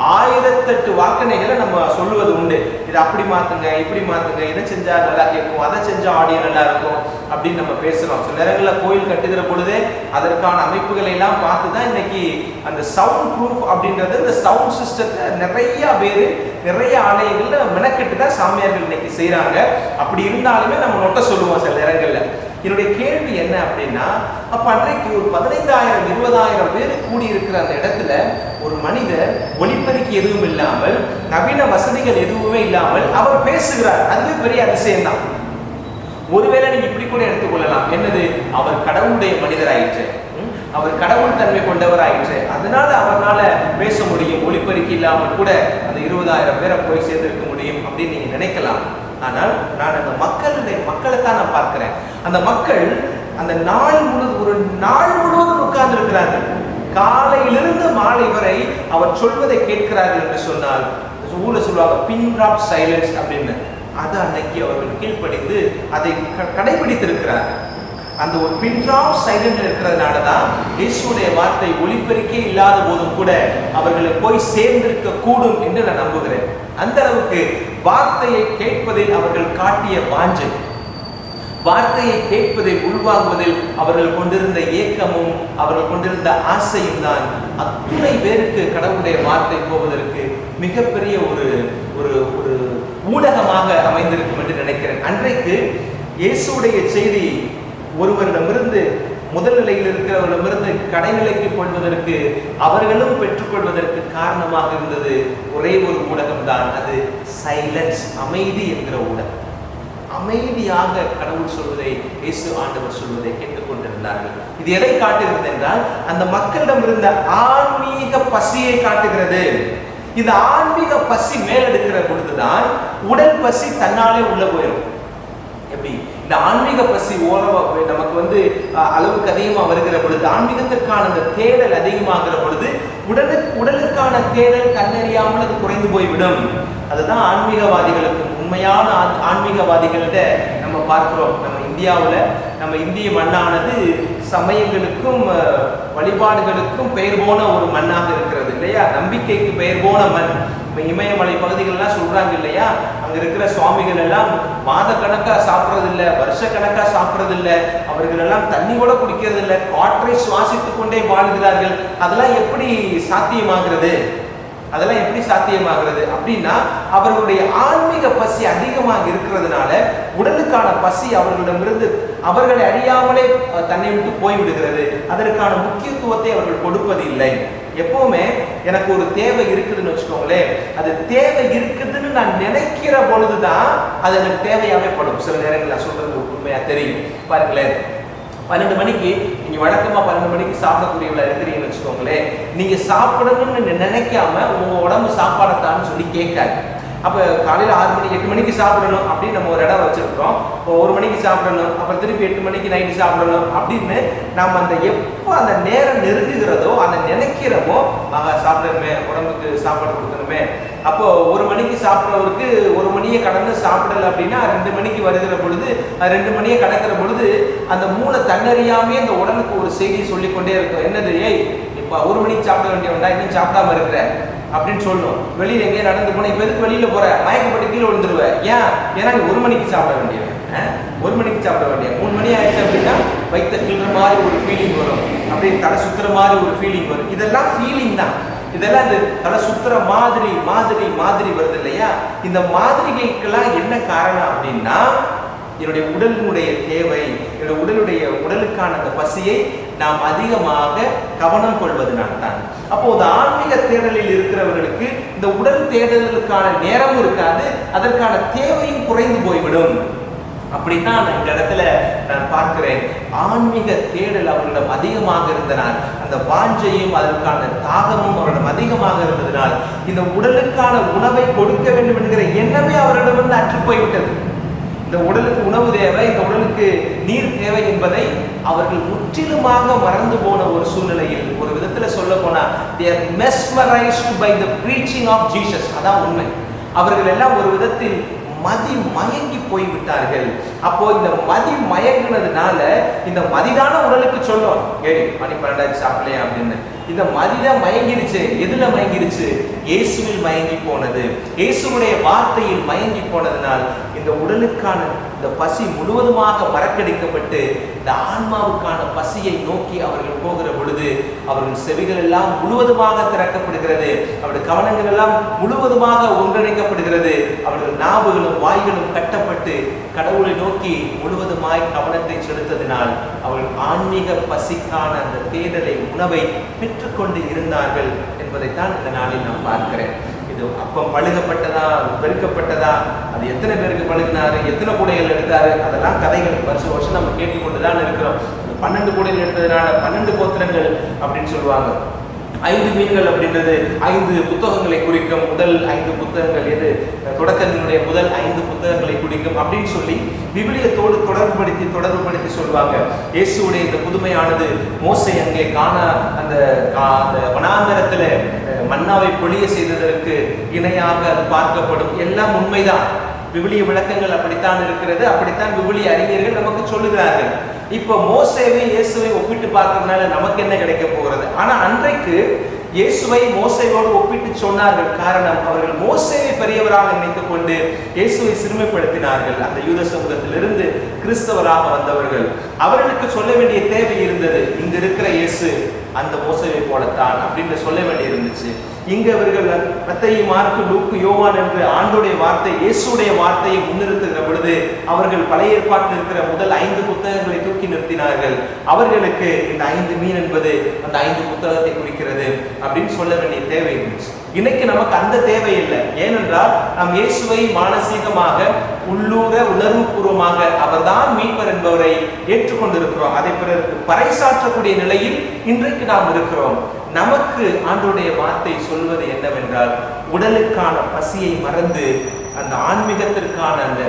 1008 வாக்கனைகளை நம்ம சொல்லுவது உண்டு. இதை அப்படி மாத்துங்க, இப்படி மாத்துங்க, இதை செஞ்சா நல்லா கேட்கும், அதை செஞ்சா ஆடியோ நல்லா இருக்கும் அப்படின்னு நம்ம பேசுறோம். சில நேரங்களில் கோயில் கட்டுகிற பொழுதே அதற்கான அமைப்புகளை எல்லாம் பார்த்துதான் இன்னைக்கு அந்த சவுண்ட் ப்ரூஃப் அப்படின்றது, இந்த சவுண்ட் சிஸ்டத்தை நிறைய பேர் நிறைய ஆலயங்கள்ல மெனக்கெட்டு தான் சாமியார்கள் இன்னைக்கு செய்யறாங்க. அப்படி இருந்தாலுமே நம்ம நொட்ட சொல்லுவோம் சில நேரங்கள்ல, என்னுடைய கேள்வி என்ன அப்படின்னா, அப்ப அன்றைக்கு ஒரு 15,000 20,000 பேர் கூடியிருக்கிற அந்த இடத்துல ஒரு மனிதர் ஒலிபெருக்கி எதுவும் இல்லாமல், நவீன வசதிகள் எதுவுமே இல்லாமல் அவர் பேசுகிறார். அதுவே பெரிய அதிசயம் தான். ஒருவேளை நீங்க இப்படி கூட எடுத்துக்கொள்ளலாம், என்னது, அவர் கடவுளுடைய மனிதராயிற்று, அவர் கடவுள் தன்மை கொண்டவராயிற்று, அதனால அவரால் பேச முடியும், ஒலிபெருக்கி இல்லாமல் கூட அந்த 20,000 பேரை போய் சேர்ந்திருக்க முடியும் அப்படின்னு நீங்க நினைக்கலாம். ஆனால் நான் அந்த மக்களைத்தான் நான் பார்க்கிறேன். அந்த மக்கள் அந்த ஒரு நாள் முழுவதும் உட்கார்ந்து இருக்கிறார்கள். காலையிலிருந்து மாலை வரை அவர் சொல்வதை கேட்கிறார்கள் என்று சொன்னால் ஊர்ல சொல்லுவாங்க பின் டிராப் சைலன்ஸ் அப்படின்னு. அதை அன்னைக்கு அவர்கள் கீழ்ப்படிந்து அதை கடைபிடித்திருக்கிறார்கள். அந்த ஒரு பின் டிராப் சைலன்ட் இருக்கிறதுனால தான் இயேசுடைய வார்த்தை ஒலிபெருக்கே இல்லாத போதும் கூட அவர்களை போய் சேர்ந்திருக்க கூடும் என்று நான் நம்புகிறேன். அந்த அளவுக்கு வார்த்தையை கேட்பதில் அவர்கள் காட்டிய வாஞ்சை, வார்த்தையை கேட்பதில் உள்வாங்குவதில் அவர்கள் கொண்டிருந்த ஏக்கமும் அவர்கள் கொண்டிருந்த ஆசையும் தான் அத்துணை பேருக்கு கடவுளுடைய வார்த்தை போவதற்கு மிகப்பெரிய ஒரு ஒரு ஒரு ஊடகமாக அமைந்திருக்கும் என்று நினைக்கிறேன். அன்றைக்கு இயேசுடைய செய்தி ஒருவரிடமிருந்து முதல் நிலையில் இருக்கிறவரிடமிருந்து கடைநிலைக்கு கொள்வதற்கு அவர்களும் பெற்றுக்கொள்வதற்கு காரணமாக இருந்தது ஒரே ஒரு ஊடகம் தான், அது சைலன்ஸ், அமைதி என்கிற ஊடகம். அமைதியாக கடவுள் சொல்வதை, இயேசு ஆண்டவர் சொல்வதை கேட்டுக்கொண்டிருந்தார்கள். இது எதை காட்டுகிறது என்றால் அந்த மக்களிடம் இருந்த ஆன்மீக பசியை காட்டுகிறது. இந்த ஆன்மீக பசி மேலெடுக்கிற பொழுதுதான் உடல் பசி தன்னாலே உள்ள போயிடும். எப்படி இந்த ஆன்மீக பசி நமக்கு அளவுக்கு அதிகமாக வருகிற பொழுது, ஆன்மீகத்திற்கான அந்த தேடல் அதிகமாகிற பொழுது உடலுக்கான தேடல் கண்ணறியாமல் அது குறைந்து போய்விடும். அதுதான் ஆன்மீகவாதிகளுக்கு, உண்மையான ஆன்மீகவாதிகள்கிட்ட நம்ம பார்க்கிறோம். நம்ம இந்தியாவில், நம்ம இந்திய மண்ணானது சமயங்களுக்கும் வழிபாடுகளுக்கும் பெயர் போன ஒரு மண்ணாக இருக்கிறது இல்லையா? நம்பிக்கைக்கு பெயர் போன மண். இமயமலை பகுதிகளெல்லாம் சொல்றாங்க இல்லையா, அங்க இருக்கிற சுவாமிகள் எல்லாம் மாத கணக்கா சாப்பிட்றது இல்லை, வருஷ கணக்கா சாப்பிட்றது இல்லை, அவர்கள் எல்லாம் தண்ணி கூட குடிக்கிறது இல்லை, காற்றை சுவாசித்துக் கொண்டே வாழ்கிறார்கள். அதெல்லாம் எப்படி சாத்தியமாகிறது? அதெல்லாம் எப்படி சாத்தியமாகிறது அப்படின்னா அவர்களுடைய ஆன்மீக பசி அதிகமாக இருக்கிறதுனால உடலுக்கான பசி அவர்களிடமிருந்து அவர்களை அறியாமலே தன்னை விட்டு போய்விடுகிறது. அதற்கான முக்கியத்துவத்தை அவர்கள் கொடுப்பது இல்லை. எப்பவுமே எனக்கு ஒரு தேவை இருக்குதுன்னு வச்சுக்கோங்களேன், அது தேவை இருக்குதுன்னு நான் நினைக்கிற பொழுதுதான் அது எனக்கு தேவையாவே படும். சில நேரங்கள் நான் சொல்றது உண்மையா தெரியும். பாருங்களேன், 12 மணிக்கு நீங்க வழக்கமா 12 மணிக்கு சாப்பிடக்கூடியவளா இருக்கிறீங்கன்னு வச்சுக்கோங்களேன், நீங்க சாப்பிடணும்னு நினைக்காம உங்க உடம்பு சாப்பாடத்தான்னு சொல்லி கேட்காது. அப்போ காலையில் 6 மணி 8 மணிக்கு சாப்பிடணும் அப்படின்னு நம்ம ஒரு இடம் வச்சிருக்கிறோம். 1 மணிக்கு சாப்பிடணும், அப்புறம் திருப்பி 8 மணிக்கு நைட்டு சாப்பிடணும் அப்படின்னு நம்ம அந்த எப்போ அந்த நேரம் நெருங்குகிறதோ அந்த நினைக்கிறோமோ, சாப்பிடணுமே, உடம்புக்கு சாப்பாடு கொடுக்கணுமே. அப்போ 1 மணிக்கு சாப்பிட்றவருக்கு 1 மணியை கடந்து சாப்பிடலை அப்படின்னா 2 மணிக்கு வருகிற பொழுது, 2 மணியை கடக்கிற பொழுது அந்த மூளை தன்னறியாமே அந்த உடலுக்கு ஒரு செய்தியை சொல்லிக்கொண்டே இருக்கும். என்னது, ஏய் இப்போ 1 மணிக்கு சாப்பிட வேண்டியவன்டா, இன்னும் சாப்பிடாம இருக்கிற அப்படின்னு சொல்லணும். வெளியில் எங்கேயே நடந்து போன, இப்போ எதுக்கு வெளியில் போற, மயக்கப்பட்டு கீழே விழுந்துருவேன். ஏன்னா நீ 1 மணிக்கு சாப்பிட வேண்டியவன், 1 மணிக்கு சாப்பிட வேண்டிய 3 மணி ஆயிடுச்சு அப்படின்னா வயிற்ற கிள்ற மாதிரி ஒரு ஃபீலிங் வரும், அப்படியே தலை சுத்துற மாதிரி ஒரு ஃபீலிங் வரும். இதெல்லாம் ஃபீலிங் தான். இதெல்லாம் இந்த தலை சுத்துற மாதிரி மாதிரி மாதிரி வருது இல்லையா? இந்த மாதிரிகளுக்கெல்லாம் என்ன காரணம் அப்படின்னா என்னுடைய உடலினுடைய தேவை, என்னுடைய உடலுக்கான அந்த பசியை நாம் அதிகமாக கவனம் கொள்வதனால தான். அப்போ இந்த ஆன்மீக தேடலில் இருக்கிறவர்களுக்கு இந்த உடல் தேடலுக்கான நேரமும் இருக்காது, அதற்கான தேவையும் குறைந்து போய்விடும். அப்படித்தான் இந்த இடத்துல நான் பார்க்கிறேன். ஆன்மீக தேடல் அவர்களிடம் அதிகமாக இருந்தனால், அந்த வாஞ்சையும் அதற்கான தாகமும் அவரிடம் அதிகமாக இருந்ததனால் இந்த உடலுக்கான உணவை கொடுக்க வேண்டும் என்கிற எண்ணமே அவரிடமிருந்து அற்று போய்விட்டது. இந்த உடலுக்கு உணவு தேவை, இந்த உடலுக்கு நீர் தேவை என்பதை அவர்கள் முற்றிலுமாக மறந்து போன ஒரு சூழ்நிலையில், ஒரு விதத்தில் சொல்ல போனா they are mesmerized by the preaching of Jesus. அதான் உண்மை. அவர்கள் எல்லாம் ஒரு விதத்தில் மதி மயங்கி போய்விட்டார்கள். அப்போ இந்த மதி மயங்கினதுனால இந்த மதிதான உடலுக்கு சொல்லும், ஏய் மணி 12 சாப்பிடலையா அப்படின்னு. இந்த மதிதான் மயங்கிருச்சு. எதுல மயங்கிருச்சு? இயேசுவில் மயங்கி போனது. இயேசுடைய வார்த்தையில் மயங்கி போனதுனால் இந்த உடலுக்கான இந்த பசி முழுவதுமாக மறக்கடிக்கப்பட்டு இந்த ஆன்மாவுக்கான பசியை நோக்கி அவர்கள் போகிற பொழுது அவர்கள் செவிகள் எல்லாம் முழுவதுமாக திறக்கப்படுகிறது, அவருடைய கவனங்கள் எல்லாம் முழுவதுமாக ஒன்றிணைக்கப்படுகிறது, அவர்கள் நாவுகளும் வாய்களும் கட்டப்பட்டு கடவுளை நோக்கி முழுவதுமாய் கவனத்தை செலுத்ததினால் அவர்கள் ஆன்மீக பசிக்கான அந்த தேடலை உணவை பெற்றுக்கொண்டு இருந்தார்கள் என்பதைத்தான் இந்த நாளில் நான் பார்க்கிறேன். இது அப்பம் பழுகப்பட்டதா, பெருக்கப்பட்டதா, அது எத்தனை பேருக்கு பழுகினாரு, எத்தனை கூடைகள் எடுத்தாரு, அதெல்லாம் கதைகள் வருஷம் வருஷம் நம்ம கேட்டுக்கொண்டுதான் இருக்கிறோம். 12 கூடைகள் எடுத்ததுனால 12 கோத்திரங்கள் அப்படின்னு சொல்லுவாங்க. 5 மீன்கள் அப்படின்றது 5 புத்தகங்களை குறிக்கும். முதல் 5 புத்தகங்கள் எது, தொடக்கத்தினுடைய முதல் 5 புத்தகங்களை குறிக்கும் அப்படின்னு சொல்லி விவிலியத்தோடு தொடர்புபடுத்தி சொல்லுவாங்க. இயேசுடைய இந்த புதுமையானது மோசே அங்கே அந்த வனாந்தரத்துல மன்னாவை பொழிய செய்ததற்கு இணையாக அது பார்க்கப்படும். எல்லாம் உண்மைதான். விவிலிய விளக்கங்கள் அப்படித்தான் இருக்கிறது, அப்படித்தான் விவிலிய அறிஞர்கள் நமக்கு சொல்லுகிறார்கள். இப்ப மோசேவை இயேசுவை ஒப்பிட்டு பார்க்கறதுனால நமக்கு என்ன கிடைக்க போகிறது? ஆனா அன்றைக்கு இயேசுவை மோசேவோடு ஒப்பிட்டு சொன்னார்கள். காரணம், அவர்கள் மோசேவை பெரியவராக நினைத்துக் கொண்டு இயேசுவை சிறுமைப்படுத்தினார்கள். அந்த யூத சமூகத்திலிருந்து கிறிஸ்தவராக வந்தவர்கள், அவர்களுக்கு சொல்ல வேண்டிய தேவை இருந்தது. இங்க இருக்கிற இயேசு அந்த மோசேவை போலத்தான் அப்படின்னு சொல்ல வேண்டி இருந்துச்சு. இங்க அவர்கள் மத்தேயு, மார்க்கு, லூக்கு, யோவான் என்று ஆண்டோடைய வார்த்தை, இயேசுடைய வார்த்தையை முன்னிறுத்துகிற பொழுது அவர்கள் பழைய ஏற்பாட்டில் இருக்கிற முதல் 5 புத்தகங்களை தூக்கி நிறுத்தினார்கள். அவர்களுக்கு இந்த 5 மீன் என்பது அந்த 5 புத்தகத்தை குறிக்கிறது அப்படின்னு சொல்ல வேண்டிய தேவை இருந்துச்சு. இன்னைக்கு நமக்கு அந்த தேவை இல்லை. ஏனென்றால் நாம் இயேசுவை மானசீகமாக உள்ளூர உணர்வுபூர்வமாக அவர்தான் மீட்பர் என்பவரை ஏற்றுக்கொண்டிருக்கிறோம். அதை பிறருக்கு பறைசாற்றக்கூடிய நிலையில் இன்றைக்கு நாம் இருக்கிறோம். நமக்கு ஆண்டோடைய வார்த்தை சொல்வது என்னவென்றால், உடலுக்கான பசியை மறந்து அந்த ஆன்மீகத்திற்கான அந்த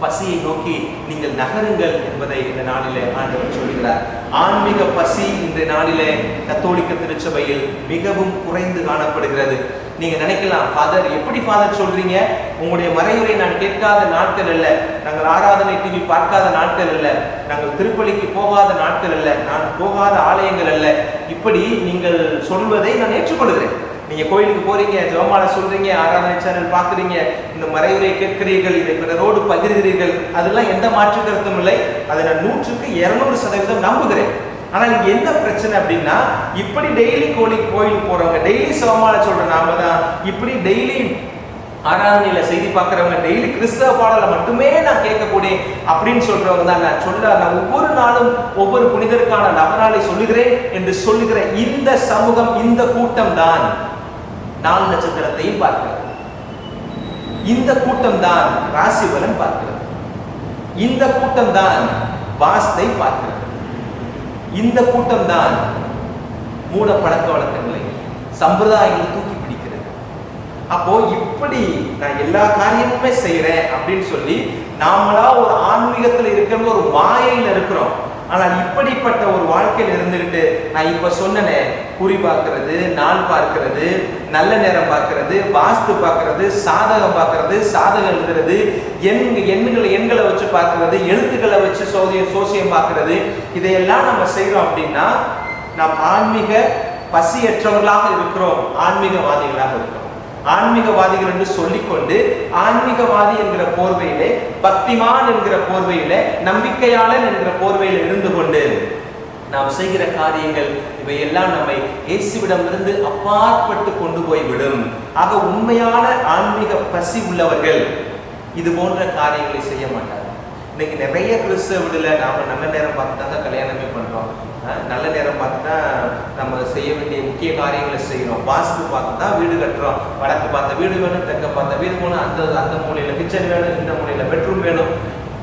பசியை நோக்கி நீங்கள் நகருங்கள் என்பதை இந்த நாளிலே ஆண்டவர் சொல்கிறார். ஆன்மீக பசி இந்த நாளிலே கத்தோலிக்க திருச்சபையில் மிகவும் குறைந்து காணப்படுகிறது. நீங்க நினைக்கலாம், ஃபாதர் எப்படி ஃபாதர் சொல்றீங்க? உங்களுடைய மறைவுரை நான் கேட்காத நாட்கள் அல்ல, நாங்கள் ஆராதனை டிவி பார்க்காத நாட்கள் அல்ல, நாங்கள் திருப்பலிக்கு போகாத நாட்கள் அல்ல, நான் போகாத ஆலயங்கள் அல்ல, இப்படி நீங்கள் சொல்வதை நான் ஏற்றுக்கொள்கிறேன். நீங்க கோயிலுக்கு போறீங்க, ஜெபமாலை சொல்றீங்க, ஆராதனை சேனல் பாக்குறீங்க, இந்த மறைவுரை கேட்கிறீர்கள், இதை பிறரோடு பகிர்கிறீர்கள், அதெல்லாம் எந்த மாற்று கருத்தும் இல்லை. அதை நான் 100க்கு 200% நம்புகிறேன். ஆனால் இங்க என்ன பிரச்சனை அப்படின்னா, இப்படி டெய்லி கோயிலுக்கு போறவங்க, டெய்லி ஜெபமாலை சொல்ற நாம தான், இப்படி டெய்லி ஆராதனையில செய்தி பார்க்கிறவங்க, டெய்லி கிறிஸ்தவ பாடலை மட்டுமே நான் கேட்கக்கூடிய அப்படின்னு சொல்றவங்க தான் நான் ஒவ்வொரு நாளும் ஒவ்வொரு புனிதருக்கான நவநாளை சொல்லுகிறேன் என்று சொல்லுகிற இந்த சமூகம், இந்த கூட்டம் தான் 4 நட்சத்திரத்தையும் பார்க்கிறது. இந்த கூட்டம் தான் ராசி பலன் பார்க்கிறது. இந்த கூட்டம் தான் வாஸ்தை பார்க்கிறது. இந்த கூட்டம் தான் மூட பழக்க வழக்கங்களை, சம்பிரதாயங்களை தூக்கி பிடிக்கிறது. அப்போ இப்படி நான் எல்லா காரியமுமே செய்யறேன் அப்படின்னு சொல்லி நாமளா ஒரு ஆன்மீகத்துல இருக்கிற ஒரு மாயையில இருக்கிறோம். ஆனால் இப்படிப்பட்ட ஒரு வாழ்க்கையில் இருந்துகிட்டு நான் இப்ப சொன்னனே, குறி பார்க்கிறது, நாள் பார்க்கிறது, நல்ல நேரம் பார்க்கிறது, வாஸ்து பார்க்கிறது, சாதகம் பார்க்கிறது, சாதகம் எழுதுறது, எண்களை வச்சு பார்க்கிறது, எழுத்துக்களை வச்சு சோசியம் பார்க்கிறது, இதையெல்லாம் நம்ம செய்யறோம் அப்படின்னா நாம் ஆன்மீக பசியற்றவர்களாக இருக்கிறோம், ஆன்மீகவாதிகளாக இருக்கிறோம். ஆன்மீகவாதிகள் என்று சொல்லிக்கொண்டு ஆன்மீகவாதி என்கிற போர்வையிலே, பக்திமான் என்கிற போர்வையிலே, நம்பிக்கையாளன் என்கிற போர்வையில் இருந்து கொண்டு நாம் செய்கிற காரியங்கள் இவையெல்லாம் நம்மை இயேசுவிடமிருந்து அப்பாற்பட்டு கொண்டு போய்விடும். ஆக உண்மையான ஆன்மீக பசி உள்ளவர்கள் இது போன்ற காரியங்களை செய்ய மாட்டார்கள். இன்னைக்கு நிறைய கிறிஸ்தவ வீடுல நாம நல்ல நேரம் பார்த்து தான் கல்யாணமே பண்றோம், நல்ல நேரம் பார்த்து தான் நம்ம செய்ய வேண்டிய முக்கிய காரியங்களை செய்யறோம், வாஸ்து பார்த்து தான் வீடு கட்டுறோம், வடக்கு பார்த்த வீடு வேணும், தெற்க பார்த்த வீடு வேணும், அந்த மூலையில கிச்சன் வேணும், இந்த மூலையில பெட்ரூம் வேணும்.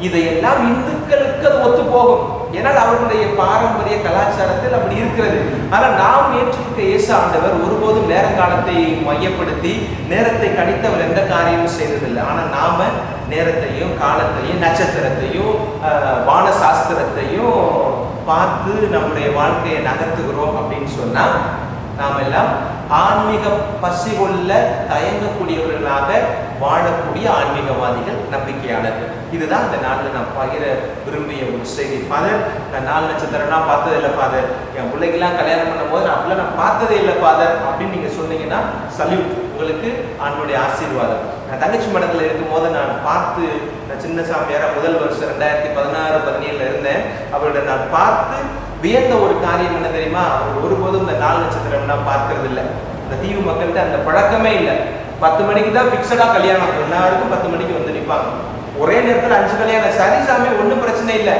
இதையெல்லாம் இந்துக்களுக்கு அது ஒத்து போகும், ஏன்னால் அவர்களுடைய பாரம்பரிய கலாச்சாரத்தில் அப்படி இருக்கிறது. ஆனால் நாம் ஏற்றுக்க இயேசு ஆண்டவர் ஒருபோதும் நேரங்காலத்தை மையப்படுத்தி நேரத்தை கணித்தவர் எந்த காரியமும் செய்ததில்லை. ஆனால் நாம நேரத்தையும் காலத்தையும் நட்சத்திரத்தையும் வான சாஸ்திரத்தையும் பார்த்து நம்முடைய வாழ்க்கையை நகர்த்துகிறோம் அப்படின்னு சொன்னா நாம் எல்லாம் ஆன்மீக பசி கொள்ள தயங்கக்கூடியவர்களாக வாழக்கூடிய ஆன்மீகவாதிகள், நம்பிக்கையாளர்கள். இதுதான் இந்த நாளில் நான் பகிர விரும்பிய ஒரு செய்தி. ஃபாதர், நான் 4 நட்சத்திரம்லாம் பார்த்ததே இல்லை ஃபாதர், என் பிள்ளைக்கெல்லாம் கல்யாணம் பண்ணும் போது அப்படிலாம் நான் பார்த்ததே இல்லை ஃபாதர் அப்படின்னு நீங்க சொன்னீங்கன்னா சல்யூட், உங்களுக்கு ஆண்டோடைய ஆசீர்வாதம். நான் தங்கச்சி மடத்தில் இருக்கும் போது நான் பார்த்து, நான் சின்ன சாமியாராக முதல் வருஷம் 2016-17 இருந்தேன். அவரோட நான் பார்த்து வியந்த ஒரு காரியம் என்ன தெரியுமா? அவர் ஒருபோதும் இந்த 4 நட்சத்திரம்லாம் பார்க்கறது இல்லை. இந்த தீவு மக்கள்கிட்ட அந்த பழக்கமே இல்லை. 10 மணிக்கு தான் ஃபிக்ஸடாக கல்யாணம், எல்லாருக்கும் 10 மணிக்கு வந்து நிற்பாங்க. ஒரே நேரத்தில் 5 கல்யாணம். சரி சாமி, ஒன்றும் பிரச்சனை இல்லை,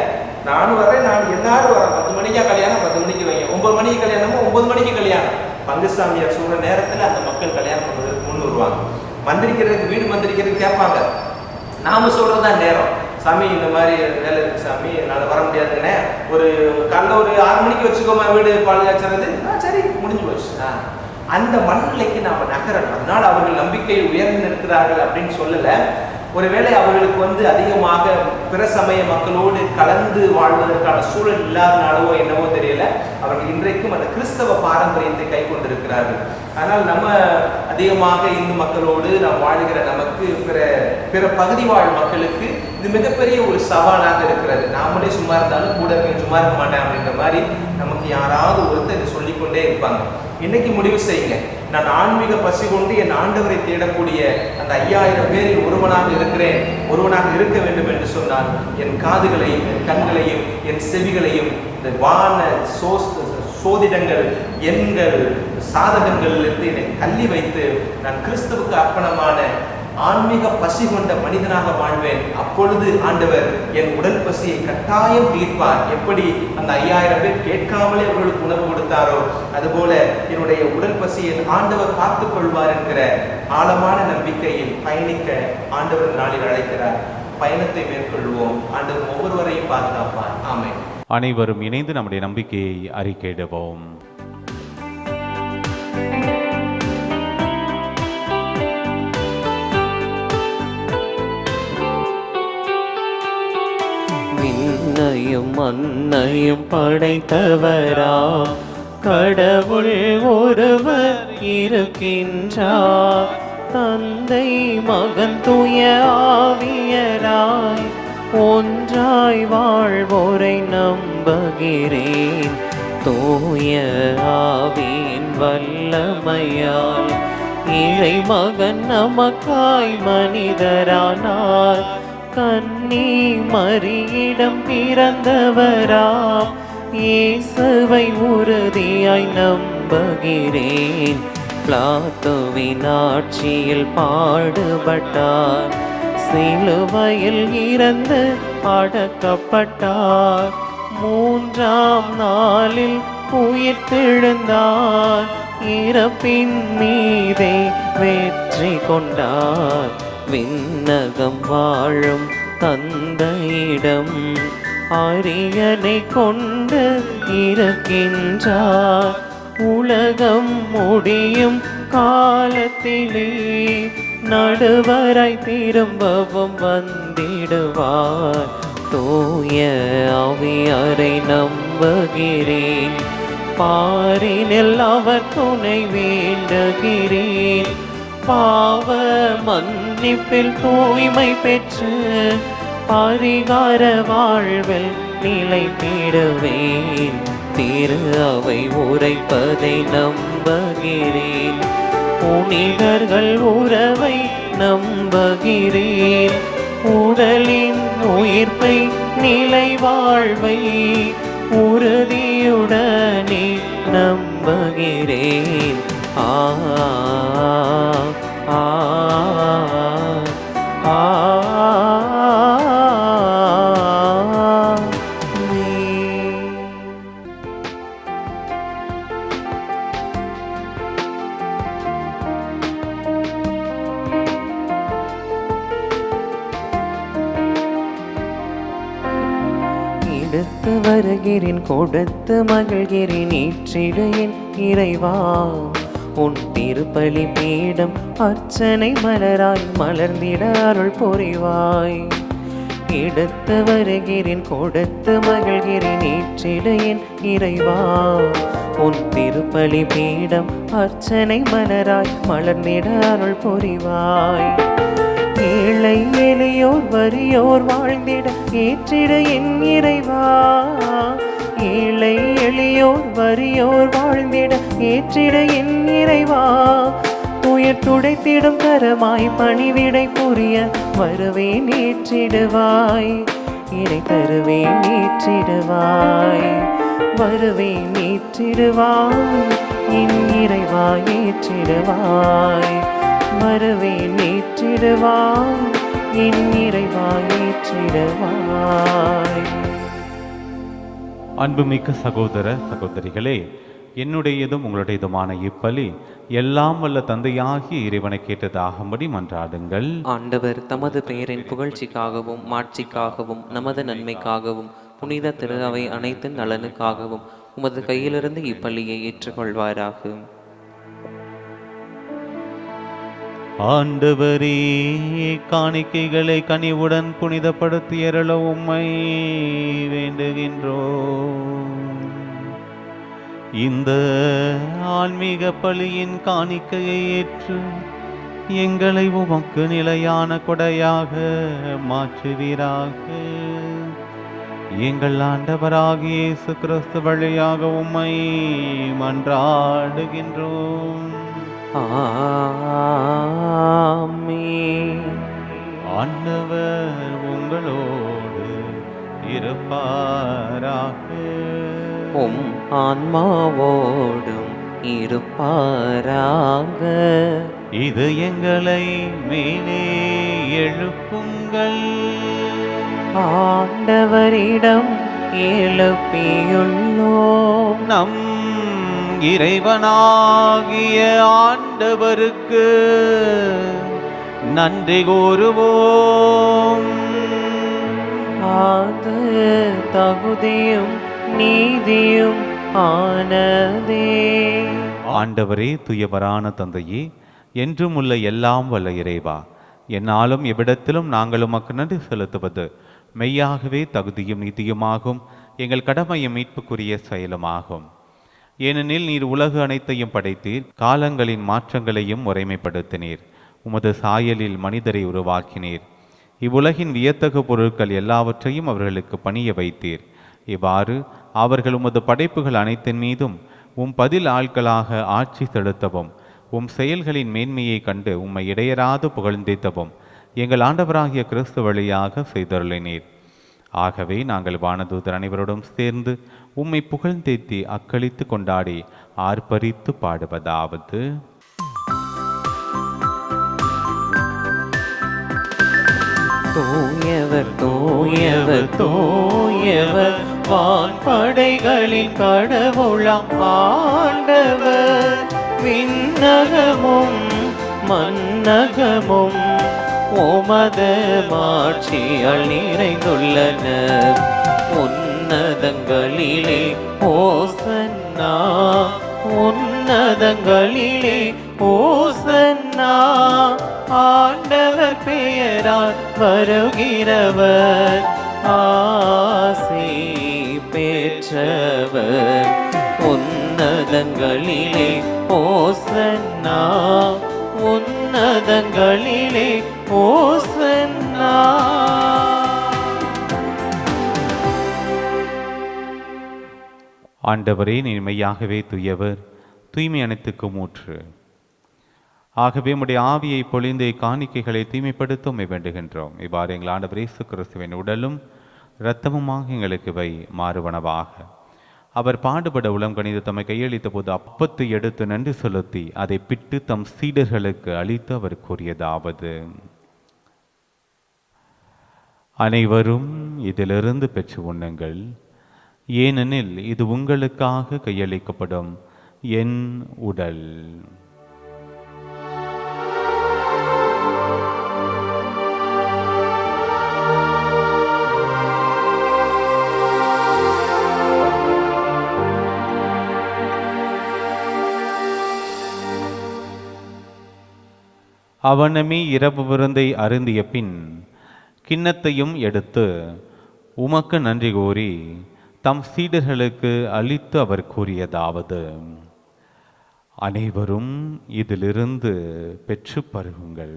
நானும் வரேன், நான் எல்லாரும் வரேன். 10 மணிக்கா கல்யாணம், 10 மணிக்கு வைங்க. 9 மணிக்கு கல்யாணமோ 9 மணிக்கு கல்யாணம். பங்குசாமியார் சொல்ற நேரத்தில் அந்த மக்கள் கல்யாணம் பண்ணுறதுக்கு முன் வருவாங்க. மந்திரிக்கிறதுக்கு, வீடு மந்திரிக்கிறதுக்கு கேட்பாங்க. நாம சொல்றதுதான் நேரம். சாமி இந்த மாதிரி வேலை இருக்கு சாமி, என்னால் வர முடியாதுங்கண்ணே, ஒரு காலைல ஒரு 6 மணிக்கு வச்சுக்கோமா வீடு பால் காய்ச்சறது. சரி, முடிஞ்சு போச்சு. அந்த மனநிலைக்கு நாம் நகரணும். அதனால அவர்கள் நம்பிக்கை உயர்ந்து நிற்கிறார்கள் அப்படின்னு சொல்லலை. ஒருவேளை அவர்களுக்கு அதிகமாக பிற சமய மக்களோடு கலந்து வாழ்வதற்கான சூழல் இல்லாதனாலவோ என்னவோ தெரியல, அவர்கள் இன்றைக்கும் அந்த கிறிஸ்தவ பாரம்பரியத்தை கை கொண்டிருக்கிறார்கள். ஆனால் நம்ம அதிகமாக இந்து மக்களோடு நாம் வாழ்கிற நமக்கு பிற பகுதி வாழ் மக்களுக்கு இது மிகப்பெரிய ஒரு சவாலாக இருக்கிறது. நாமளே சும்மா இருந்தாலும் கூட இருக்க சும்மா இருக்க மாட்டேன் அப்படின்ற மாதிரி நமக்கு யாராவது ஒருத்தர் இதை சொல்லிக்கொண்டே இருப்பாங்க. இன்னைக்கு முடிவு செய்யுங்க, நான் ஆன்மீக பசி கொண்டு என் ஆண்டவரை தேடக்கூடிய அந்த 5000 பேரில் ஒருவனாக இருக்கிறேன், ஒருவனாக இருக்க வேண்டும் என்று சொன்னால் என் காதுகளையும் என் கண்களையும் என் செவிகளையும் இந்த வான சோதிடங்கள், எண்கள், சாதகங்களிலிருந்து என்னை தள்ளி வைத்து நான் கிறிஸ்துவுக்கு அர்ப்பணமான ஆன்மீக பசி கொண்ட மனிதனாக வாழ்வேன். அப்பொழுது ஆண்டவர் என் உடல் பசியை கட்டாயம் தீர்ப்பார். எப்படி அந்த 5000 பேர் கேட்காமலே அவர்களுக்கு உணவு கொடுத்தாரோ, அதுபோல என்னுடைய உடல் பசியை ஆண்டவர் பார்த்துக் கொள்வார் என்கிற ஆழமான நம்பிக்கையில் பயணிக்க ஆண்டவர் நாளில் அழைக்கிறார். பயணத்தை மேற்கொள்வோம். ஆண்டவர் ஒவ்வொருவரையும் பாதுகாப்பார். ஆமென். அனைவரும் இணைந்து நம்முடைய நம்பிக்கையை அறிக்கையிடுவோம். விண்ணையும் மண்ணையும் படைத்தவரா கடவுள் ஒருவர் இருக்கின்றார். தந்தை மகன் தூய ஆவியராய் ஒன்றாய் வாழ்வோரை நம்புகிறேன். தூய ஆவியின் வல்லமையால் இறை மகன் நமக்காய் மனிதரானார். கன்னி மரியிடம் பிறந்தவராம் இயேசுவை உறுதியாய் நம்புகிறேன். பிலாத்துவின் ஆட்சியில் பாடுபட்டார், சிலுவையில் இறந்து அடக்கப்பட்டார். 3ஆம் நாளில் உயிர்த்தெழுந்தார், இறப்பின் மீதே வெற்றி கொண்டார். விண்ணகம் வாழும் தந்தையிடம் அரியணை கொண்டு இருக்கின்றார். உலகம் முடியும் காலத்திலே நடுவராய் திரும்பவும் வந்திடுவார். தூய ஆவியாரை நம்புகிறேன், பாரினில் அவர் துணை வேண்டுகிறேன். பாவ மன்னிப்பில் தூய்மை பெற்று பரிகார வாழ்வில் நிலைத்திடுவேன். திரு அவை உரைப்பதை நம்புகிறேன், புனிதர்கள் உறவை நம்புகிறேன். உடலின் உயிர்ப்பை நிலை வாழ்வை உறுதியுடனே நம்புகிறேன். ஆ ஆ ஆ எடுத்து வருகிறேன், கொடுத்து மகிழ்கிறேன், ஈற்றிடு என் இறைவா. உன் திருப்பலி பீடம் அர்ச்சனை மலராய் மலர்ந்திட அருள் புரிவாய். எடுத்து வருகிறேன், கொடுத்து மகிழ்கிறேன், ஈற்றிடு என் இறைவா. உன் திருப்பலி பீடம் அர்ச்சனை மலராய் மலர்ந்திட அருள் புரிவாய். ஏழை எளியோர் வறியோர் வாழ்ந்திட ஏற்றிட என் இறைவா. ஏழை எளியோர் வறியோர் வாழ்ந்திட ஏற்றிட என் இறைவா. துயர் துடைத்திடும் கரமாய் பணிவிடை புரிய வருவேன் ஏற்றிடுவாய். இறை தருவேன் ஏற்றிடுவாய். வருவேன் ஏற்றிடுவாய். என் இறைவா ஏற்றிடுவாய். வருவேன் ஏற்றிடுவாய். என் இறைவா ஏற்றிடுவாய். அன்புமிக்க சகோதர சகோதரிகளே, என்னுடையதும் உங்களுடையதுமான இப்பலி எல்லாம் வல்ல தந்தையாகிய இறைவனை கேட்டதாகும்படி மன்றாடுங்கள். ஆண்டவர் தமது பெயரின் புகழ்ச்சிக்காகவும் மாட்சிக்காகவும் நமது நன்மைக்காகவும் புனித திரு அவை அனைத்து நலனுக்காகவும் உமது கையிலிருந்து இப்பள்ளியை ஏற்றுக்கொள்வாராக. ஆண்டவரே, காணிக்கைகளை கனிவுடன் புனிதப்படுத்தியருள உம்மை வேண்டுகின்றோம். இந்த ஆன்மீக பலியின் காணிக்கையை ஏற்று எங்களை உமக்கு நிலையான கொடையாக மாற்றுவீராக. எங்கள் ஆண்டவராகிய இயேசு கிறிஸ்து வழியாக உம்மை மன்றாடுகின்றோம். ஆமென். ஆண்டவர் உங்களோடு இருப்பாராக. உம் ஆன்மாவோடும் இருப்பாராக. இது எங்களை மேலே எழுப்புங்கள். ஆண்டவரிடம் எழுப்பியுள்ளோம். நம் இறைவனாகிய ஆண்டவருக்கு நன்றி கூறுவோம். அது தகுதியும் நீதியும் ஆனதே. ஆண்டவரே, துயவரான தந்தையே, என்றும் உள்ள எல்லாம் வல்ல இறைவா, என்னாலும் எவ்விடத்திலும் நாங்கள் உமக்கு நன்றி செலுத்துவது மெய்யாகவே தகுதியும் நீதியுமாகும், எங்கள் கடமையும் மீட்புக்குரிய செயலுமாகும். ஏனெனில் நீர் உலகு அனைத்தையும் படைத்தீர், காலங்களின் மாற்றங்களையும் முறைமைப்படுத்தினீர், உமது சாயலில் மனிதரை உருவாக்கினீர், இவ்வுலகின் வியத்தகு பொருட்கள் எல்லாவற்றையும் அவர்களுக்கு பணிய வைத்தீர். இவ்வாறு அவர்கள் உமது படைப்புகள் அனைத்தின் மீதும் உம் பதில் ஆட்களாக ஆட்சி செலுத்தவும், உம் செயல்களின் மேன்மையை கண்டு உம்மை இடையராது புகழ்ந்தேத்தவும் எங்கள் ஆண்டவராகிய கிறிஸ்து வழியாக செய்தருளினீர். ஆகவே நாங்கள் வானதூதர் அனைவரோடும் சேர்ந்து உம்மை புகழ்ந்தேத்தி அக்களித்து கொண்டாடி ஆர்ப்பரித்து பாடுவதாவது: தூயவர் தூயவர் தூயவர் வான்படைகளின் கடவுளாம் ஆண்டவர். விண்ணகமும் மன்னகமும் உமது மாட்சியால் நிறைந்துள்ளன. உன்னதங்களிலே ஓசன்னா, உன்னதங்களிலே ஓசன்னா. ஆண்டவர் பெயரால் வருகிறவர் ஆசி பெற்றவர். உன்னதங்களிலே ஓசன்னா, உன்னதங்களிலே ஓசன்னா. ஆண்டவரே, நீர் மெய்யாகவே தூயவர், தூய்மை அனைத்துக்கும் ஊற்று. ஆகவே உம்முடைய ஆவியை பொழிந்து காணிக்கைகளை தூய்மைப்படுத்த உம்மை வேண்டுகின்றோம். இவ்வாறு எங்கள் ஆண்டவர் இயேசு கிறிஸ்துவின் உடலும் இரத்தமுமாக எங்களுக்கு இவை மாறுவனவாக. அவர் பாடுபட உளம் கணிந்து தம்மை கையளித்த போது அப்பத்தை எடுத்து நன்றி செலுத்தி அதை பிட்டு தம் சீடர்களுக்கு அளித்து அவர் கூறியதாவது: அனைவரும் இதிலிருந்து பெற்று உண்ணுங்கள், ஏனெனில் இது உங்களுக்காக கையளிக்கப்படும் என் உடல். அவனமே இரவு விருந்தை அருந்திய பின் கிண்ணத்தையும் எடுத்து உமக்கு நன்றி கூறி தம் சீடர்களுக்கு அளித்து அவர் கூறியதாவது: அனைவரும் இதிலிருந்து பெற்று பருகுங்கள்,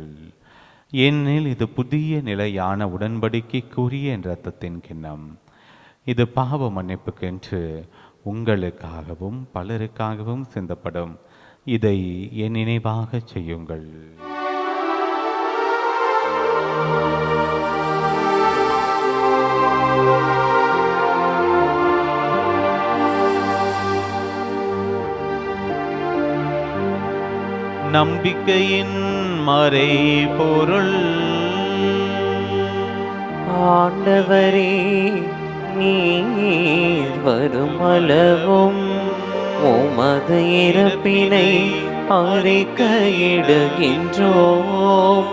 ஏனெனில் இது புதிய நிலையான உடன்படிக்கைக்குரிய என் இரத்தத்தின் கிண்ணம். இது பாவ மன்னிப்புக்கென்று உங்களுக்காகவும் பலருக்காகவும் சிந்தப்படும் இதை என் நினைவாக செய்யுங்கள். நம்பிக்கையின் மறைபொருள். ஆண்டவரே, நீர் வருமளவும் உமது இறப்பினை அறிக்கையிடுகின்றோம்,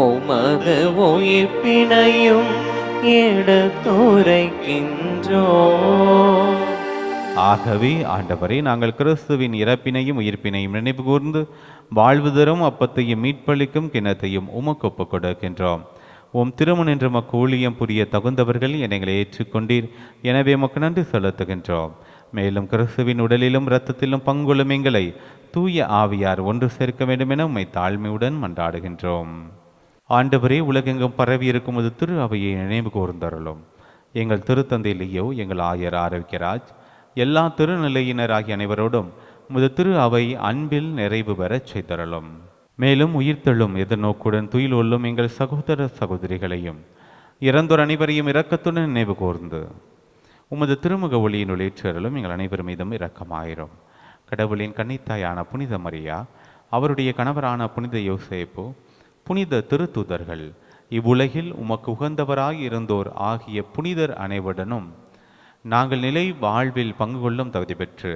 உமது உயிர்ப்பினையும் எடுத்துரைக்கின்றோம். ஆகவே ஆண்டவரே, நாங்கள் கிறிஸ்துவின் இறப்பினையும் உயிர்ப்பினையும் நினைவு கூர்ந்து வாழ்வு தரும் அப்பத்தையும் மீட்பளிக்கும் கிண்ணத்தையும் உமக்கு ஒப்புக் கொடுக்கின்றோம். உம் திருமண் என்று மக்கு ஊழியம் புரிய தகுந்தவர்கள் எங்களை ஏற்றுக்கொண்டீர். எனவே உமக்கு நன்றி செலுத்துகின்றோம். மேலும் கிறிஸ்துவின் உடலிலும் இரத்தத்திலும் பங்குள்ளும் எங்களை தூய ஆவியார் ஒன்று சேர்க்க வேண்டும் என உம்மை தாழ்மையுடன் மன்றாடுகின்றோம். ஆண்டவரே, உலகெங்கும் பரவி இருக்கும் ஒரு திரு அவையை நினைவு கூர்ந்தருளும். எங்கள் திருத்தந்தை லியோ, எங்கள் ஆயர் ஆரோக்கியராஜ், எல்லா திருநிலையினராகிய அனைவரோடும் முது திரு அவை அன்பில் நிறைவு பெறச் செய்தருளும். மேலும் உயிர்த்தெழும் எதிர்நோக்குடன் துயில் உள்ளும் எங்கள் சகோதர சகோதரிகளையும் இறந்தோர் அனைவரையும் இரக்கத்துடன் நினைவு கூர்ந்து உமது திருமுக ஒளியினுள் ஏற்றருளும். எங்கள் அனைவர் மீதும் இரக்கமாயிரும். கடவுளின் கன்னித்தாயான புனித மரியா, அவருடைய கணவரான புனித யோசேப்பு, புனித திருத்தூதர்கள், இவ்வுலகில் உமக்கு உகந்தவராய் இருந்தோர் ஆகிய புனிதர் அனைவருடனும் நாங்கள் நிலை வாழ்வில் பங்கு கொள்ளும் தகுதி பெற்று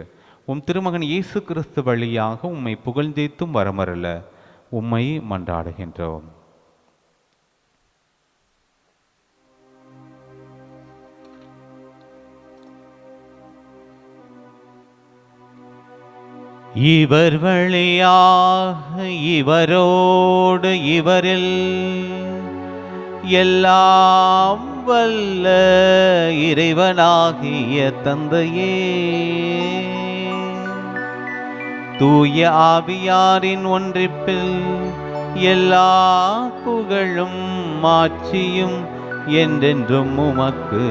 உம் திருமகன் இயேசு கிறிஸ்து வழியாக உம்மை புகழ்ந்தேத்தும் வரமருள உம்மை மன்றாடுகின்றோம். இவர் வழியாக இவரோடு இவரில் எல்லாம் வல்ல இறைவனாகிய தந்தையே, தூய ஆவியாரின் ஒன்றிப்பில் எல்லா புகழும் மாட்சியும் என்றென்றும் உமக்கு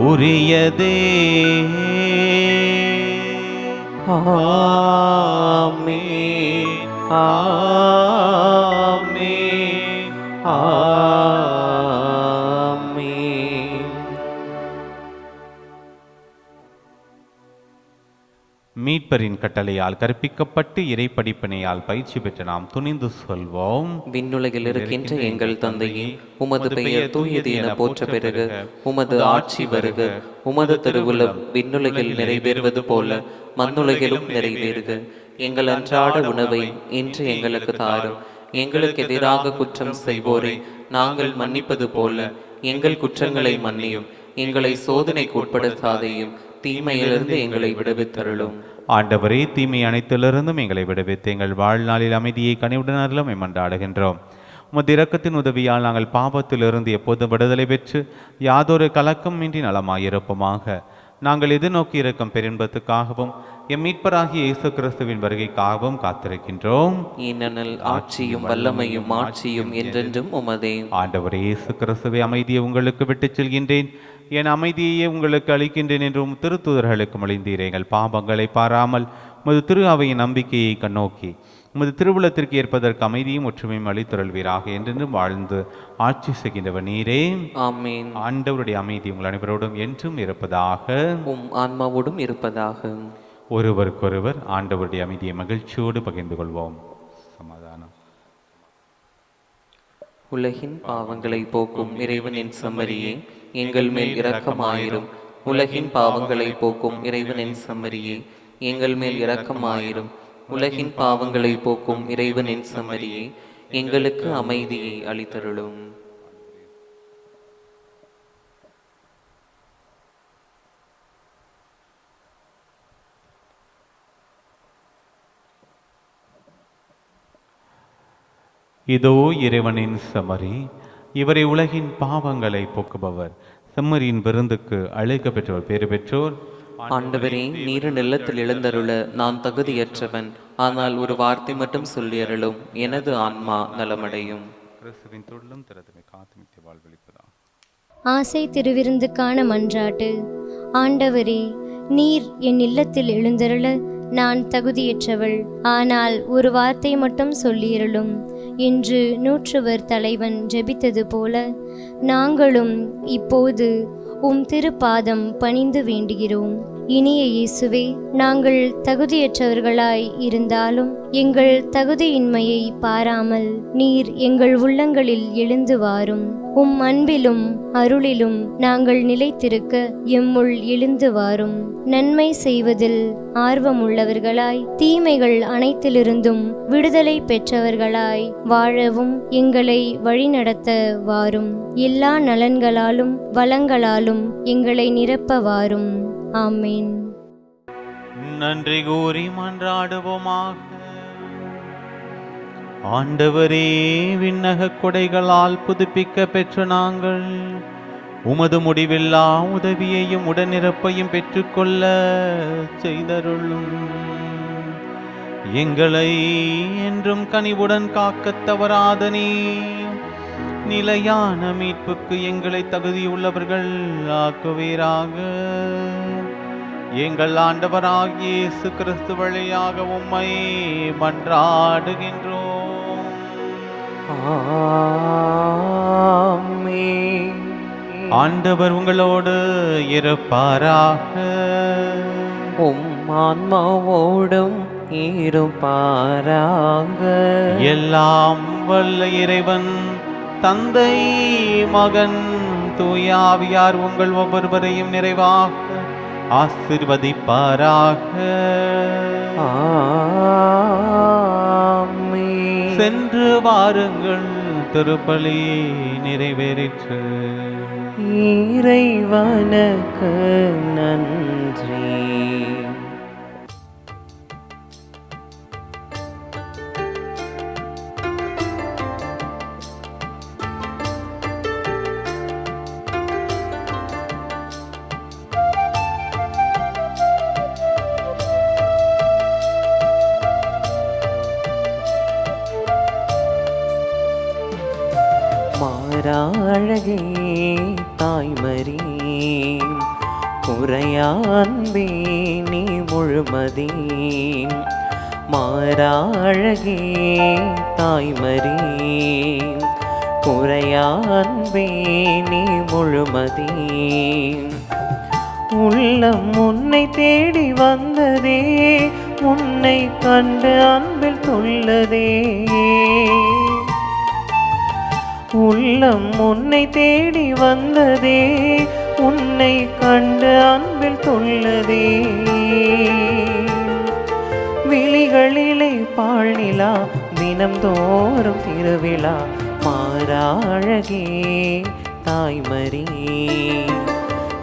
உரியதே. ஆமென், ஆமென், ஆமென். மீட்பரின் கட்டளையால் கற்பிக்கப்பட்டு இறை படிப்பினையால் பயிற்சி பெற்ற நாம் துணிந்து சொல்வோம். விண்ணுலகில் இருக்கின்ற எங்கள் தந்தையே, உமது பெயர் தூயது என போற்ற பெறுக. உமது ஆட்சி வருக. உமது திருவுளம் விண்ணுலகில் நிறைவேறுவது போல மண்ணுலகிலும் நிறைவேறுக. எங்கள் அன்றாட உணவை இன்று எங்களுக்கு தாரும். எங்களுக்கு எதிராக குற்றம் செய்வோரை நாங்கள் மன்னிப்பது போல எங்கள் குற்றங்களை மன்னியும். எங்களை சோதனைக்கு உட்படுத்தாதையும் தீமையிலிருந்து எங்களை விடுவித்தருளும். ஆண்டவரே, தீமை அனைத்திலிருந்தும் எங்களை விடுவித்து எங்கள் வாழ்நாளில் அமைதியை கனிவுடன் அருளும் மன்றாடுகின்றோம். உமது இரக்கத்தின் உதவியால் நாங்கள் பாவத்திலிருந்து எப்போதும் விடுதலை பெற்று யாதொரு கலக்கமின்றி நலமாயிருப்போமாக. நாங்கள் எதிர்நோக்கி இருக்கும் பெருன்பத்துக்காகவும் எம் மீட்பராகிய இயேசு கிறிஸ்துவின் வருகைக்காகவும் காத்திருக்கின்றோம். ஏனெனில் ஆட்சியும் வல்லமையும் ஆட்சியும் என்றென்றும் உமதே. ஆண்டவரே இயேசு கிறிஸ்துவை, அமைதியை உங்களுக்கு விட்டுச் செல்கின்றேன், என் அமைதியையே உங்களுக்கு அளிக்கின்றேன் என்றும் திருத்தூதர்களுக்கு மொழிந்தீரே. எங்கள் பாவங்களை பாராமல் உமது திரு அவையின் நம்பிக்கையை கண்ணோக்கி உமது திருவுளத்திற்கு ஏற்பதற்கு அமைதியும் ஒற்றுமையும் அளித்தருள்வீராக என்றென்றும் வாழ்ந்து ஆட்சி செய்கின்றவர் நீரே. ஆமென். ஆண்டவருடைய அமைதி உங்கள் அனைவரோடும் என்றும் இருப்பதாக. உம் ஆன்மாவோடும் இருப்பதாக. ஒருவருக்கொருவர் ஆண்டவருடைய அமைதியை மகிழ்ச்சியோடு பகிர்ந்து கொள்வோம். சமாதானம். உலகின் பாவங்களை போக்கும் இறைவனின் செம்மறியே, எங்கள் மேல் இரக்கமாயிரும். உலகின் பாவங்களை போக்கும் இறைவனின் செம்மறியே, எங்கள் மேல் இரக்கமாயிரும். உலகின் பாவங்களை போக்கும் இறைவனின் செம்மறியே, எங்களுக்கு அமைதியை அளித்தருளும். இதோ இறைவனின் செம்மறி, இவரை உலகின் பாவங்களை போக்குபவர். செம்மறியின் விருந்துக்கு அழைக்க பெற்றோர் பேறு பெற்றோர். ஆண்டவரே, நீரு நிலத்தில் எழுந்தருள நான் தகுதியற்றவன். ஆனால் ஒரு வார்த்தை மட்டும் சொல்லி அருளும், எனது ஆன்மா நலமடையும். கிறிஸ்துவின் தொழிலும் திறத்துமை காத்துமிக்க வாழ்வளிப்பதா. ஆசை திருவிருந்துக்கான மன்றாட்டு. ஆண்டவரே, நீர் என் இல்லத்தில் எழுந்தருள நான் தகுதியற்றவள், ஆனால் ஒரு வார்த்தை மட்டும் சொல்லியருளும் என்று நூற்றுவர் தலைவன் ஜெபித்தது போல நாங்களும் இப்போது உம் திருப்பாதம் பணிந்து வேண்டுகிறோம். இனிய இயேசுவே, நாங்கள் தகுதியற்றவர்களாய் இருந்தாலும் எங்கள் தகுதியின்மையை பாராமல் நீர் எங்கள் உள்ளங்களில் எழுந்து வாரும். உம் அன்பிலும் அருளிலும் நாங்கள் நிலைத்திருக்க எம்முள் எழுந்து வாரும். நன்மை செய்வதில் ஆர்வமுள்ளவர்களாய் தீமைகள் அனைத்திலிருந்தும் விடுதலை பெற்றவர்களாய் வாழவும் எங்களை வழிநடத்த வாரும். எல்லா நலன்களாலும் வளங்களாலும் எங்களை நிரப்ப வாரும். ஆமேன். நன்றி கூறி மன்றாடுவோமாக. ஆண்டவரே, விண்ணக கொடைகளால் புதுப்பிக்க பெற்ற நாங்கள் உமது முடிவில்லா உதவியையும் உடனிருப்பையும் பெற்றுக்கொள்ள செய்தருளும். எங்களை என்றும் கனிவுடன் காக்கத் தவறாத நீர் நிலையான மீட்புக்கு எங்களை தகுதியுள்ளவர்கள் ஆக்குவீராக. எங்கள் ஆண்டவராகிய இயேசு கிறிஸ்து வழியாக உம்மை மன்றாடுகின்றோம். ஆமென். ஆண்டவர் உங்களோடு இருப்பாராக. உம் ஆன்மாவோடும் இருப்பாராக. எல்லாம் வல்ல இறைவன் தந்தை, மகன், தூய ஆவியார் உங்கள் ஒவ்வொருவரையும் நிறைவாக ஆசீர்வதிப்பாராக. ஆமென். சென்று வாருங்கள், திருப்பலி நிறைவேறிற்று. இறைவனுக்கு நன்றி. மாறாழகே தாய்மரி, குறையான்பே நீ முழுமதி. மாறாழகே தாய்மரி, குறையான்பே நீ முழுமதி. உள்ளம் உன்னை தேடி வந்ததே, உன்னை கண்டு அன்பில் துள்ளதே. உள்ளம் உன்னை தேடி வந்ததே, உன்னை கண்டு அன்பில் துள்ளதே. விழிகளிலே பாழ்நிலா, தினம்தோறும் திருவிழா. மாறாழகே தாய்மரி,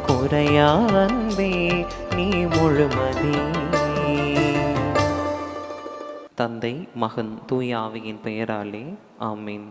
குறையா அன்பே நீ முழுமதி. தந்தை, மகன், தூய ஆவியின் பெயராலே ஆமீன்.